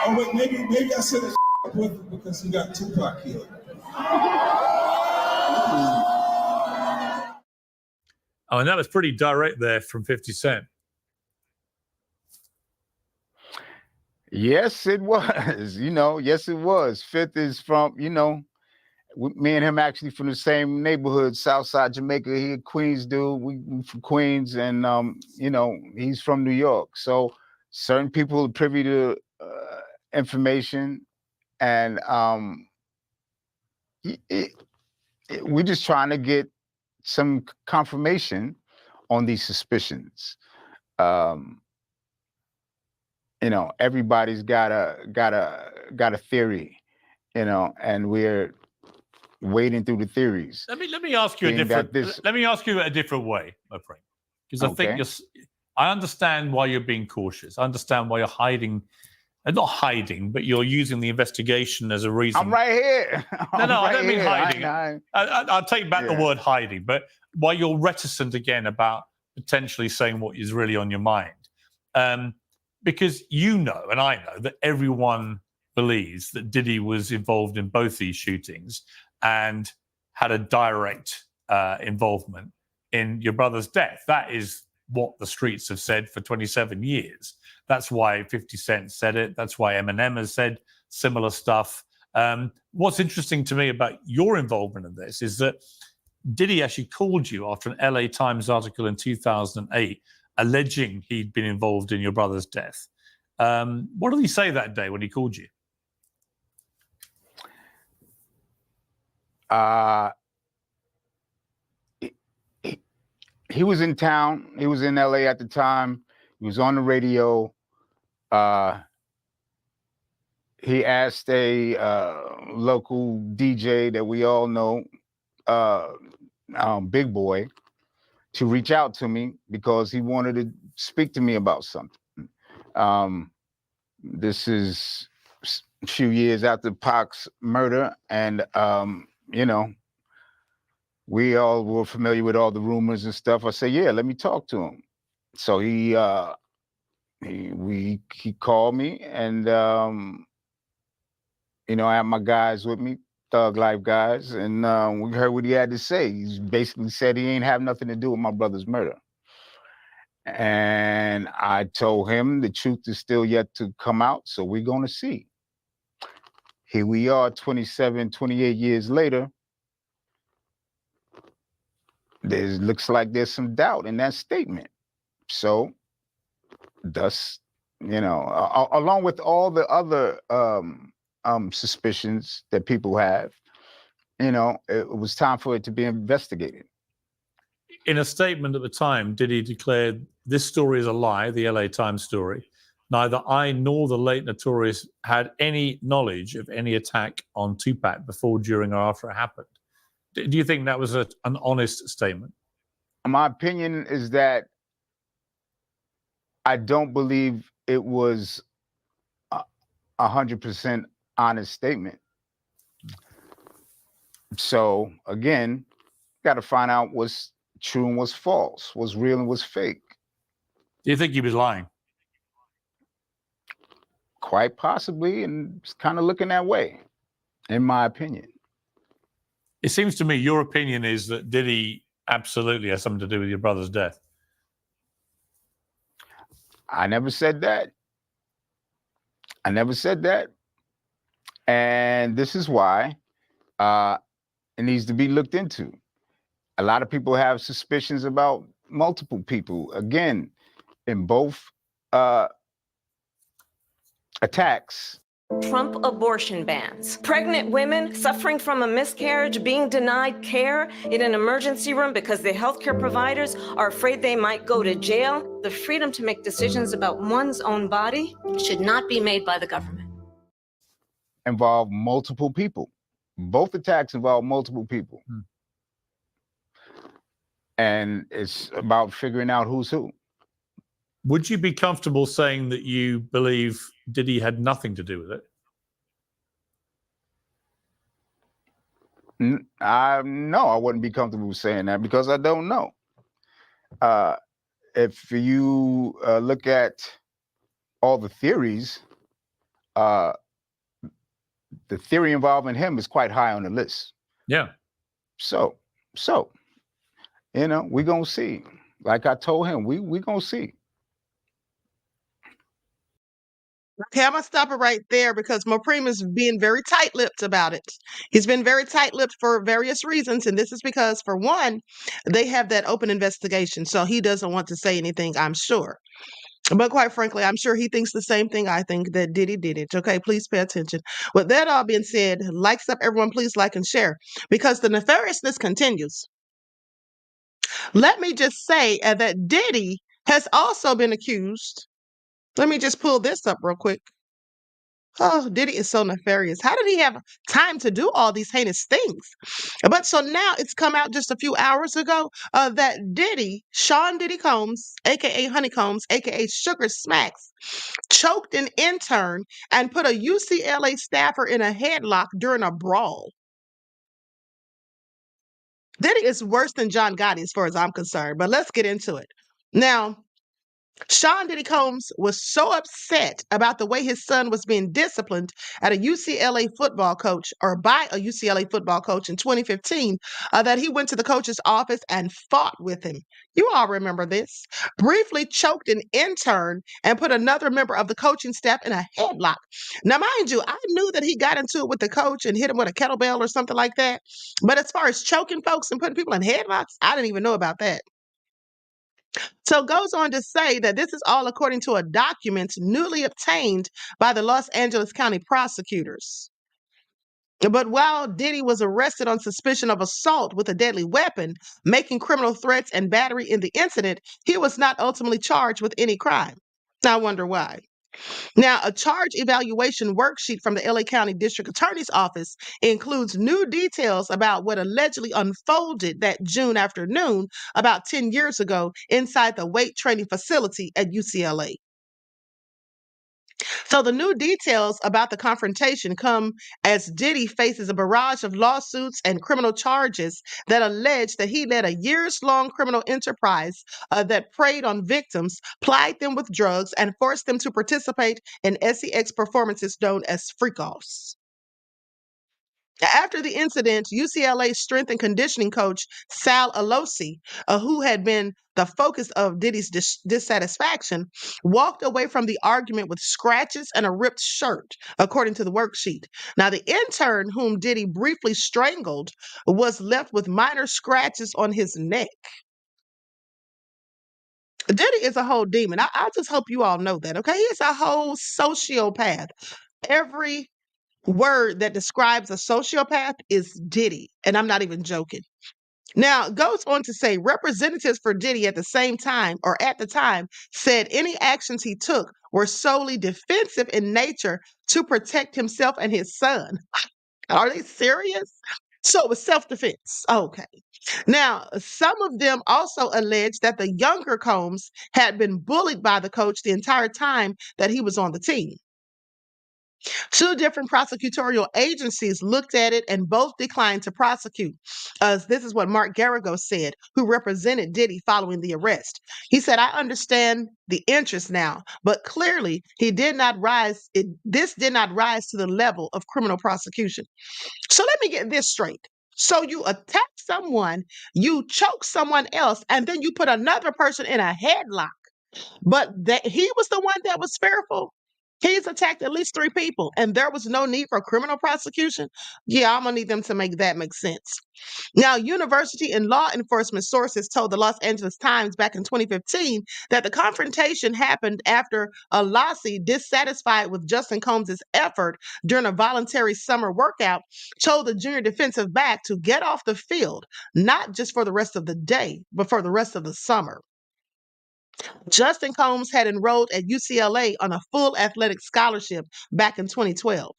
Oh wait, maybe I said that shit with him because he got Tupac killed. Oh, and that was pretty direct there from 50 Cent. Yes, it was. Yes, it was. Fifth is from, me and him actually from the same neighborhood, Southside Jamaica. He a Queens dude. We from Queens, and he's from New York. So certain people are privy to information, and we're just trying to get some confirmation on these suspicions. Everybody's got a theory, and we're wading through the theories. Let me ask you a different way, my friend, because I think I understand why you're being cautious. I understand why you're hiding, not hiding, but you're using the investigation as a reason. I'm right here. No, I don't mean hiding. I'll take back the word hiding, but why you're reticent again about potentially saying what is really on your mind. Because and I know that everyone believes that Diddy was involved in both these shootings and had a direct involvement in your brother's death. That is what the streets have said for 27 years. That's why 50 Cent said it. That's why Eminem has said similar stuff. What's interesting to me about your involvement in this is that Diddy actually called you after an LA Times article in 2008 alleging he'd been involved in your brother's death. What did he say that day when he called you? He was in town. He was in LA at the time. He was on the radio. He asked a local DJ that we all know, Big Boy, to reach out to me because he wanted to speak to me about something. This is a few years after Pac's murder, and we all were familiar with all the rumors and stuff. I said, yeah, let me talk to him. So he called me, and I had my guys with me, Thug Life guys, and we heard what he had to say. He basically said he ain't have nothing to do with my brother's murder. And I told him the truth is still yet to come out, so we're going to see. Here we are 27, 28 years later. Looks like there's some doubt in that statement. So, thus, along with all the other suspicions that people have, it was time for it to be investigated. In a statement at the time, Diddy declared, "This story is a lie," the LA Times story. "Neither I nor the late Notorious had any knowledge of any attack on Tupac before, during, or after it happened." Do you think that was an honest statement? My opinion is that I don't believe it was 100% honest statement. So again, got to find out what's true and what's false, what's real and what's fake. Do you think he was lying? Quite possibly, and it's kind of looking that way, in my opinion. It seems to me your opinion is that Diddy absolutely has something to do with your brother's death. I never said that. I never said that. And this is why it needs to be looked into. A lot of people have suspicions about multiple people. Again, in both attacks. Trump abortion bans. Pregnant women suffering from a miscarriage being denied care in an emergency room because their healthcare providers are afraid they might go to jail. The freedom to make decisions about one's own body should not be made by the government. Involve multiple people. Both attacks involve multiple people. And it's about figuring out who's who. Would you be comfortable saying that you believe Diddy had nothing to do with it? No, I wouldn't be comfortable saying that because I don't know. If you look at all the theories, the theory involving him is quite high on the list. Yeah. So, you know, we're going to see. Like I told him, we going to see. Okay, I'm gonna stop it right there because Mopreme is being very tight-lipped about it. He's been very tight-lipped for various reasons, and this is because, for one, they have that open investigation, so he doesn't want to say anything, I'm sure. But quite frankly, I'm sure he thinks the same thing I think, that Diddy did it. Okay, please pay attention. With that all being said, likes up, everyone, please like and share because the nefariousness continues. Let me just say that Diddy has also been accused. Let me just pull this up real quick. Oh, Diddy is so nefarious. How did he have time to do all these heinous things? But so now it's come out just a few hours ago that Diddy, Sean Diddy Combs, aka Honeycombs, aka Sugar Smacks, choked an intern and put a UCLA staffer in a headlock during a brawl. Diddy is worse than John Gotti as far as I'm concerned, but let's get into it. Now, Sean Diddy Combs was so upset about the way his son was being disciplined at a UCLA football coach or by a UCLA football coach in 2015 that he went to the coach's office and fought with him. You all remember this. Briefly choked an intern and put another member of the coaching staff in a headlock. Now, mind you, I knew that he got into it with the coach and hit him with a kettlebell or something like that. But as far as choking folks and putting people in headlocks, I didn't even know about that. So it goes on to say that this is all according to a document newly obtained by the Los Angeles County prosecutors. But while Diddy was arrested on suspicion of assault with a deadly weapon, making criminal threats and battery in the incident, he was not ultimately charged with any crime. I wonder why. Now, a charge evaluation worksheet from the LA County District Attorney's Office includes new details about what allegedly unfolded that June afternoon about 10 years ago inside the weight training facility at UCLA. So the new details about the confrontation come as Diddy faces a barrage of lawsuits and criminal charges that allege that he led a years-long criminal enterprise that preyed on victims, plied them with drugs, and forced them to participate in sex performances known as freak-offs. After the incident, UCLA strength and conditioning coach Sal Alosi, who had been the focus of Diddy's dissatisfaction, walked away from the argument with scratches and a ripped shirt, according to the worksheet. Now, the intern, whom Diddy briefly strangled, was left with minor scratches on his neck. Diddy is a whole demon. I just hope you all know that, okay? He is a whole sociopath. Every word that describes a sociopath is Diddy, and I'm not even joking. Now, it goes on to say representatives for Diddy at the time said any actions he took were solely defensive in nature to protect himself and his son. Are they serious? So it was self-defense. Okay. Now, some of them also alleged that the younger Combs had been bullied by the coach the entire time that he was on the team. Two different prosecutorial agencies looked at it and both declined to prosecute. This is what Mark Garrigo said, who represented Diddy following the arrest. He said, I understand the interest now, but clearly this did not rise to the level of criminal prosecution. So let me get this straight. So you attack someone, you choke someone else, and then you put another person in a headlock. But that he was the one that was fearful. He's attacked at least 3 people, and there was no need for criminal prosecution. Yeah, I'm gonna need them to make that make sense. Now, university and law enforcement sources told the Los Angeles Times back in 2015 that the confrontation happened after Alasi, dissatisfied with Justin Combs' effort during a voluntary summer workout, told the junior defensive back to get off the field, not just for the rest of the day, but for the rest of the summer. Justin Combs had enrolled at UCLA on a full athletic scholarship back in 2012.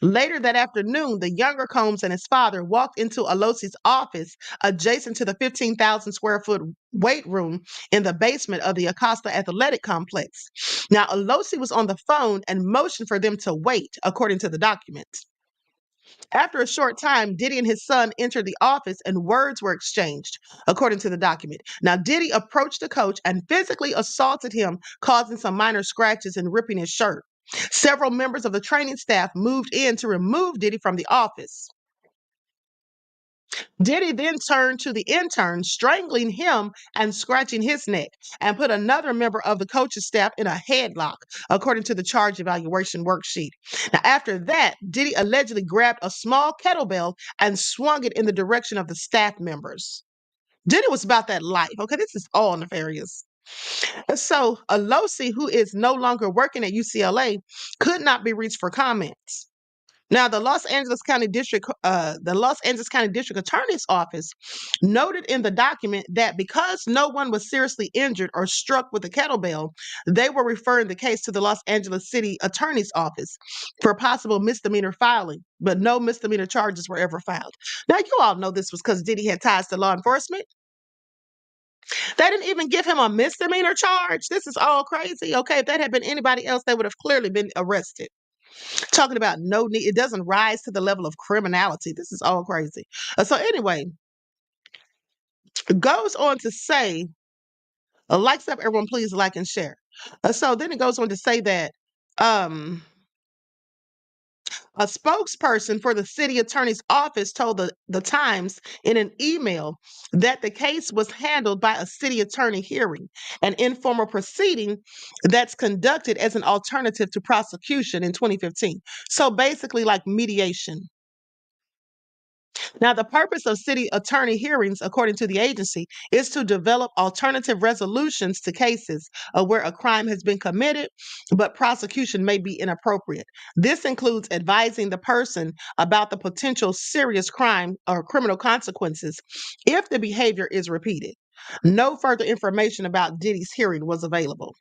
Later that afternoon, the younger Combs and his father walked into Alosi's office adjacent to the 15,000 square foot weight room in the basement of the Acosta Athletic Complex. Now, Alosi was on the phone and motioned for them to wait, according to the documents. After a short time, Diddy and his son entered the office and words were exchanged, according to the document. Now, Diddy approached the coach and physically assaulted him, causing some minor scratches and ripping his shirt. Several members of the training staff moved in to remove Diddy from the office. Diddy then turned to the intern, strangling him and scratching his neck, and put another member of the coach's staff in a headlock, according to the charge evaluation worksheet. Now, after that, Diddy allegedly grabbed a small kettlebell and swung it in the direction of the staff members. Diddy was about that life. Okay, this is all nefarious. So, Alosi, who is no longer working at UCLA, could not be reached for comments. Now, the Los Angeles County District Attorney's Office noted in the document that because no one was seriously injured or struck with a kettlebell, they were referring the case to the Los Angeles City Attorney's Office for possible misdemeanor filing, but no misdemeanor charges were ever filed. Now, you all know this was because Diddy had ties to law enforcement. They didn't even give him a misdemeanor charge. This is all crazy. Okay, if that had been anybody else, they would have clearly been arrested. Talking about no need, it doesn't rise to the level of criminality. This is all crazy. So anyway, it goes on to say, likes up, everyone, please like and share. So then it goes on to say that a spokesperson for the city attorney's office told the Times in an email that the case was handled by a city attorney hearing, an informal proceeding that's conducted as an alternative to prosecution in 2015. So basically like mediation. Now, the purpose of city attorney hearings, according to the agency, is to develop alternative resolutions to cases where a crime has been committed, but prosecution may be inappropriate. This includes advising the person about the potential serious crime or criminal consequences if the behavior is repeated. No further information about Diddy's hearing was available.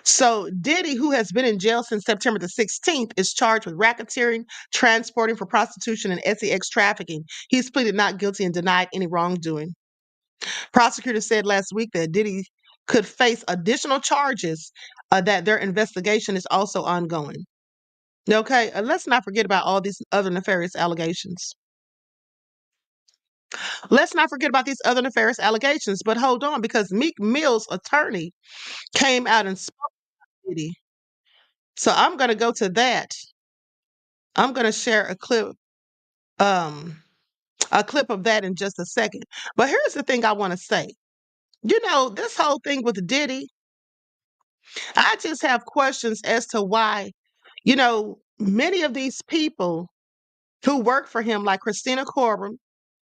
So Diddy, who has been in jail since September the 16th, is charged with racketeering, transporting for prostitution, and sex trafficking. He's pleaded not guilty and denied any wrongdoing. Prosecutors said last week that Diddy could face additional charges, that their investigation is also ongoing. Okay, let's not forget about all these other nefarious allegations. Let's not forget about these other nefarious allegations, but hold on, because Meek Mill's attorney came out and spoke to Diddy. So I'm going to go to that. I'm going to share a clip of that in just a second. But here's the thing I want to say. You know, this whole thing with Diddy, I just have questions as to why, many of these people who work for him, like Christina Corbin,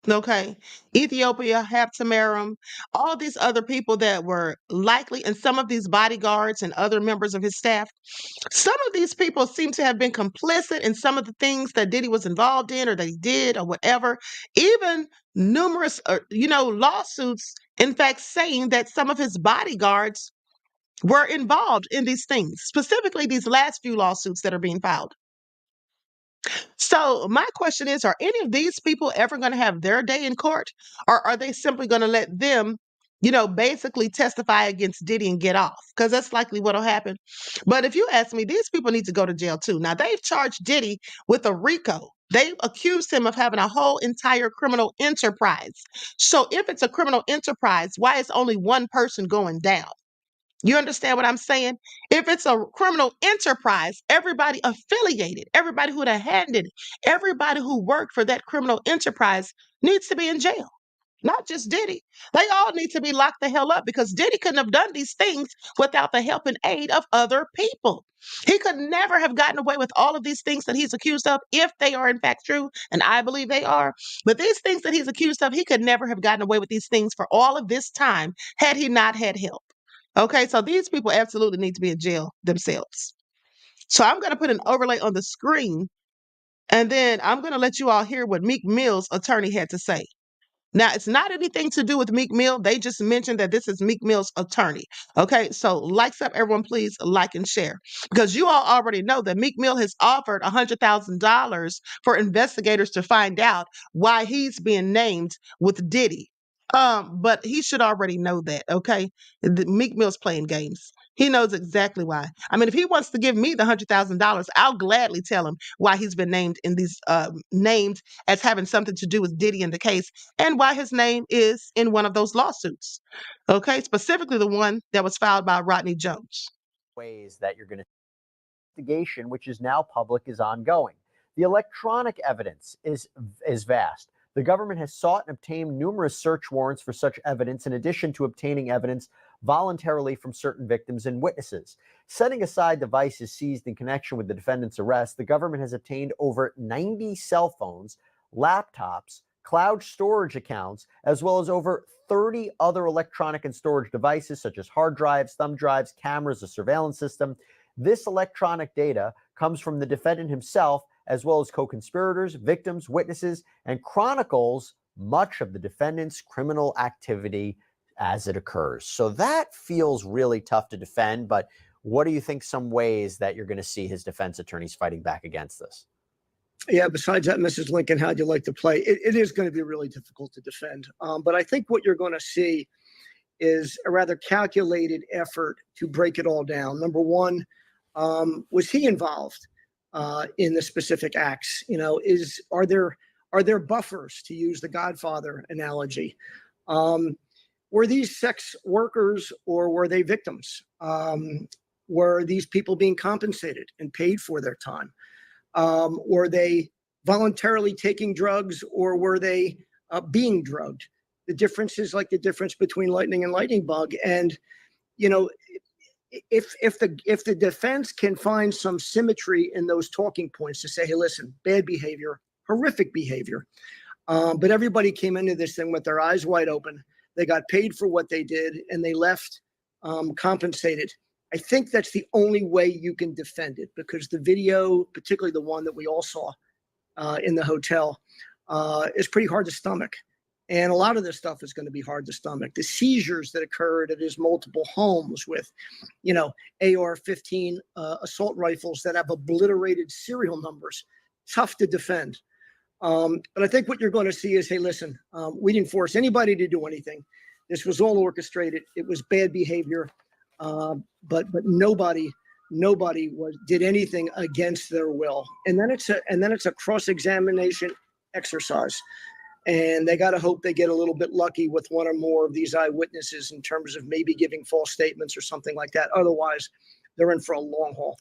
okay, Ethiopia, Haptamarum, all these other people that were likely, and some of these bodyguards and other members of his staff, some of these people seem to have been complicit in some of the things that Diddy was involved in or that he did or whatever. Even numerous, lawsuits, in fact, saying that some of his bodyguards were involved in these things, specifically these last few lawsuits that are being filed. So my question is, are any of these people ever going to have their day in court? Or are they simply going to let them, basically testify against Diddy and get off? Because that's likely what'll happen. But if you ask me, these people need to go to jail too. Now, they've charged Diddy with a RICO. They've accused him of having a whole entire criminal enterprise. So if it's a criminal enterprise, why is only one person going down? You understand what I'm saying? If it's a criminal enterprise, everybody affiliated, everybody who had handed, everybody who worked for that criminal enterprise needs to be in jail. Not just Diddy. They all need to be locked the hell up because Diddy couldn't have done these things without the help and aid of other people. He could never have gotten away with all of these things that he's accused of if they are in fact true, and I believe they are. But these things that he's accused of, he could never have gotten away with these things for all of this time had he not had help. Okay, so these people absolutely need to be in jail themselves. So I'm going to put an overlay on the screen, and then I'm going to let you all hear what Meek Mill's attorney had to say. Now, it's not anything to do with Meek Mill. They just mentioned that this is Meek Mill's attorney. Okay, so likes up, everyone, please like and share. Because you all already know that Meek Mill has offered $100,000 for investigators to find out why he's being named with Diddy. But he should already know that, okay? Meek Mill's playing games. He knows exactly why. I mean, if he wants to give me the $100,000, I'll gladly tell him why he's been named in these named as having something to do with Diddy in the case, and why his name is in one of those lawsuits. Okay, specifically the one that was filed by Rodney Jones. Ways that you're going to investigation, which is now public, is ongoing. The electronic evidence is vast. The government has sought and obtained numerous search warrants for such evidence, in addition to obtaining evidence voluntarily from certain victims and witnesses. Setting aside devices seized in connection with the defendant's arrest, the government has obtained over 90 cell phones, laptops, cloud storage accounts, as well as over 30 other electronic and storage devices such as hard drives, thumb drives, cameras, a surveillance system. This electronic data comes from the defendant himself, as well as co-conspirators, victims, witnesses, and chronicles much of the defendant's criminal activity as it occurs. So that feels really tough to defend, but what do you think some ways that you're going to see his defense attorneys fighting back against this? Yeah, besides that, Mrs. Lincoln, how'd you like to play? It is going to be really difficult to defend. But I think what you're going to see is a rather calculated effort to break it all down. Number one, was he involved in the specific acts? Are there buffers, to use the Godfather analogy? Were these sex workers or were they victims? Were these people being compensated and paid for their time? Were they voluntarily taking drugs or were they being drugged? The difference is like the difference between lightning and lightning bug. And, if the defense can find some symmetry in those talking points to say, hey, listen, bad behavior, horrific behavior, but everybody came into this thing with their eyes wide open. They got paid for what they did and they left compensated. I think that's the only way you can defend it, because the video, particularly the one that we all saw in the hotel, is pretty hard to stomach. And a lot of this stuff is going to be hard to stomach. The seizures that occurred at his multiple homes with, AR-15 assault rifles that have obliterated serial numbers, tough to defend. But I think what you're going to see is, hey, listen, we didn't force anybody to do anything. This was all orchestrated. It was bad behavior. But nobody did anything against their will. And then it's a cross-examination exercise. And they got to hope they get a little bit lucky with one or more of these eyewitnesses in terms of maybe giving false statements or something like that. Otherwise, they're in for a long haul.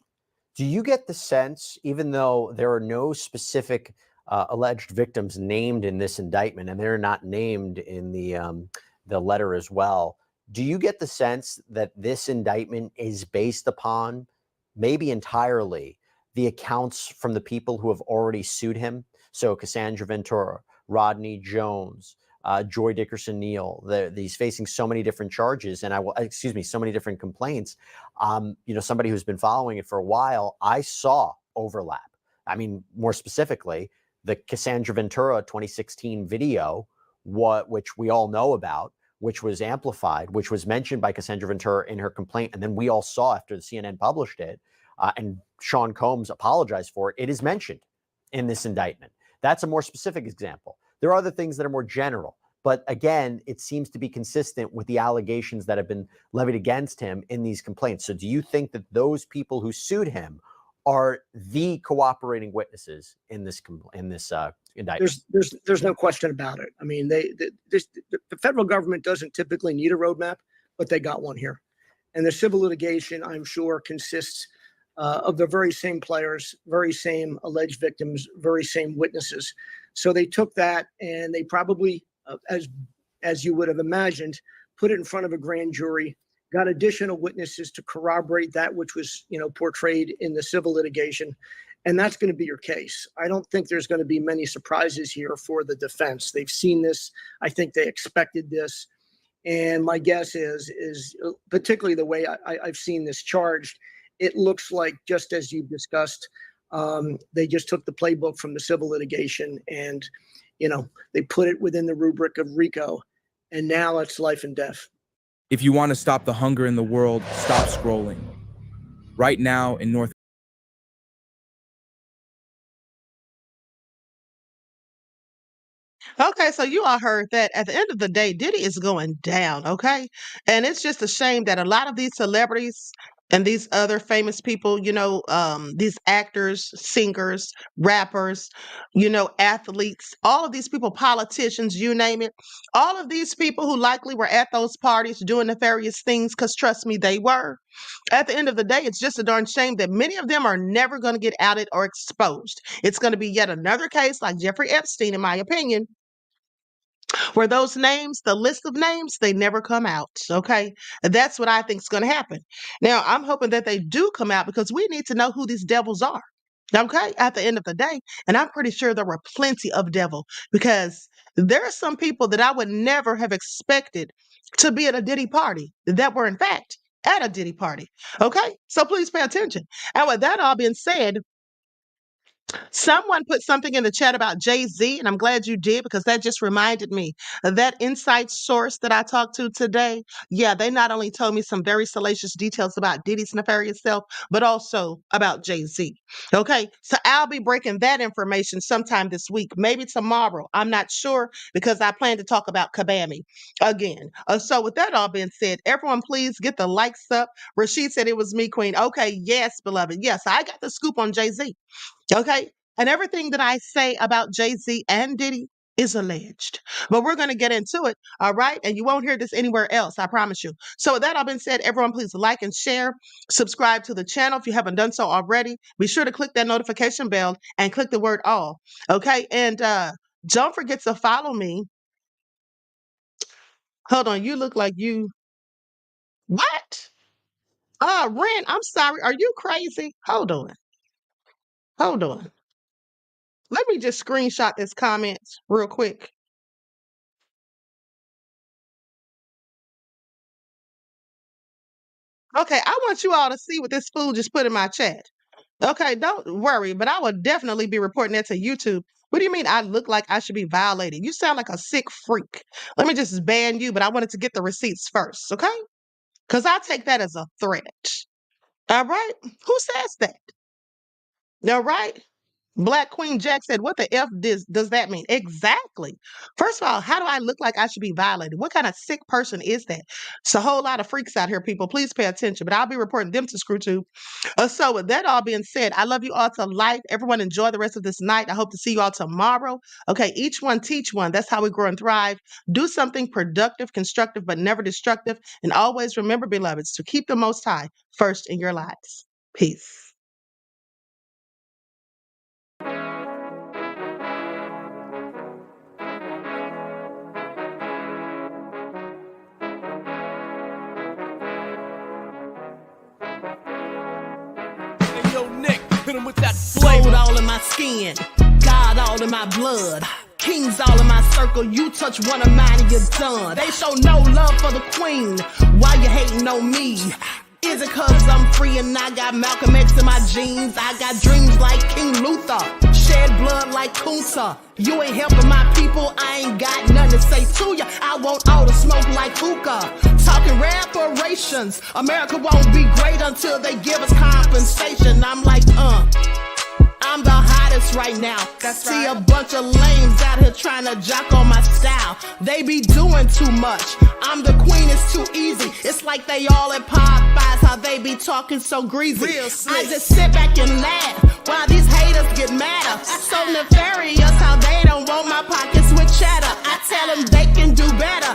Do you get the sense, even though there are no specific alleged victims named in this indictment, and they're not named in the letter as well, do you get the sense that this indictment is based upon, maybe entirely, the accounts from the people who have already sued him? So Cassandra Ventura, Rodney Jones, Joy Dickerson Neal, he's facing so many different charges, and so many different complaints. Somebody who's been following it for a while, I saw overlap. I mean, more specifically, the Cassandra Ventura 2016 video, which we all know about, which was amplified, which was mentioned by Cassandra Ventura in her complaint, and then we all saw after the CNN published it, and Sean Combs apologized for it. It is mentioned in this indictment. That's a more specific example. There are other things that are more general. But again, it seems to be consistent with the allegations that have been levied against him in these complaints. So do you think that those people who sued him are the cooperating witnesses in this indictment? There's no question about it. I mean, the federal government doesn't typically need a roadmap, but they got one here. And the civil litigation, I'm sure, consists of the very same players, very same alleged victims, very same witnesses. So they took that and they probably, as you would have imagined, put it in front of a grand jury, got additional witnesses to corroborate that which was, portrayed in the civil litigation. And that's going to be your case. I don't think there's going to be many surprises here for the defense. They've seen this. I think they expected this. And my guess is particularly the way I've seen this charged, it looks like, just as you've discussed, they just took the playbook from the civil litigation and, they put it within the rubric of RICO. And now it's life and death. If you want to stop the hunger in the world, stop scrolling. Right now in North. Okay, so you all heard that at the end of the day, Diddy is going down, okay? And it's just a shame that a lot of these celebrities and these other famous people, these actors, singers, rappers, athletes, all of these people, politicians, you name it, all of these people who likely were at those parties doing nefarious things, because trust me, they were. At the end of the day, it's just a darn shame that many of them are never going to get outed or exposed. It's going to be yet another case like Jeffrey Epstein, in my opinion, where those names, the list of names, they never come out. Okay. And that's what I think is going to happen. Now, I'm hoping that they do come out because we need to know who these devils are. Okay. At the end of the day. And I'm pretty sure there were plenty of devil, because there are some people that I would never have expected to be at a Diddy party that were in fact at a Diddy party. Okay. So please pay attention. And with that all being said, someone put something in the chat about Jay-Z, and I'm glad you did, because that just reminded me of that inside source that I talked to today. Yeah, they not only told me some very salacious details about Diddy's nefarious self, but also about Jay-Z. Okay, so I'll be breaking that information sometime this week, maybe tomorrow. I'm not sure, because I plan to talk about Kabami again. So with that all being said, everyone please get the likes up. Rashid said it was me, Queen. Okay, yes, beloved. Yes, I got the scoop on Jay-Z. Okay. And everything that I say about Jay-Z and Diddy is alleged. But we're going to get into it. All right. And you won't hear this anywhere else. I promise you. So with that all been said, everyone, please like and share. Subscribe to the channel if you haven't done so already. Be sure to click that notification bell and click the word all. Okay. And don't forget to follow me. Hold on. You look like you. What? Ren, I'm sorry. Are you crazy? Hold on. Hold on. Let me just screenshot this comment real quick. Okay, I want you all to see what this fool just put in my chat. Okay, don't worry, but I will definitely be reporting that to YouTube. What do you mean I look like I should be violated? You sound like a sick freak. Let me just ban you, but I wanted to get the receipts first, okay? Because I take that as a threat. All right? Who says that? All right? Black Queen Jack said, what the F does that mean? Exactly. First of all, how do I look like I should be violated? What kind of sick person is that? It's a whole lot of freaks out here, people. Please pay attention. But I'll be reporting them to ScrewTube. So with that all being said, I love you all to life. Everyone enjoy the rest of this night. I hope to see you all tomorrow. Okay, each one teach one. That's how we grow and thrive. Do something productive, constructive, but never destructive. And always remember, beloveds, to keep the Most High first in your lives. Peace. Gold all in my skin, God all in my blood, kings all in my circle. You touch one of mine and you're done. They show no love for the queen. Why you hating on me? Is it cause I'm free and I got Malcolm X in my jeans? I got dreams like King Luther, shed blood like Kunta. You ain't helping my people, I ain't got nothing to say to ya. I want all the smoke like hookah. Talking reparations, America won't be great until they give us compensation. I'm like, I'm the hottest this right now. See a bunch of lames out here trying to jock on my style. They be doing too much. I'm the queen, it's too easy. It's like they all at Popeyes, how they be talking so greasy. I just sit back and laugh while these haters get madder. So nefarious how they don't want my pockets with cheddar. I tell them they can do better.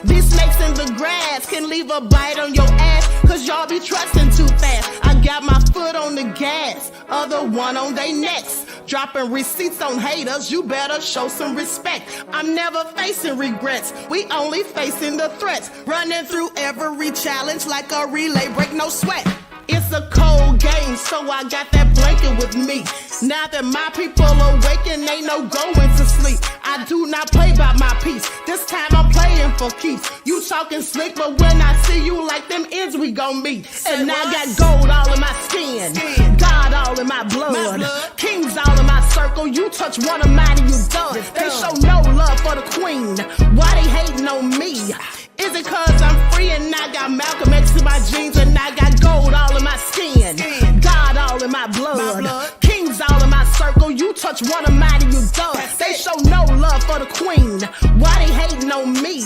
These snakes in the grass can leave a bite on your ass, cause y'all be trusting too fast. I got my foot on the gas, other one on they necks. Dropping receipts on haters, you better show some respect. I'm never facing regrets, we only facing the threats. Running through every challenge like a relay, break no sweat. It's a cold game, so I got that blanket with me. Now that my people awaken, ain't no going to sleep. I do not play by my piece, this time I'm playing for keeps. You talking slick, but when I see you like them ends, we gon' meet. And I got gold all in my skin, God all in my blood, kings all in my circle. You touch one of mine and you done. They show no love for the queen, why they hating on me? Is it cause I'm free and I got Malcolm X in my jeans and I got gold all in my skin, God all in my blood, kings all in my circle. You touch one of mine and you done. They show no love for the queen, why they hating on me?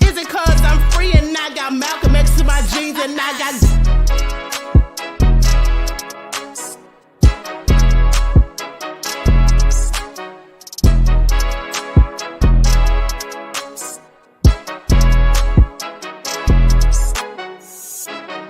Is it cause I'm free and I got Malcolm X in my jeans and I got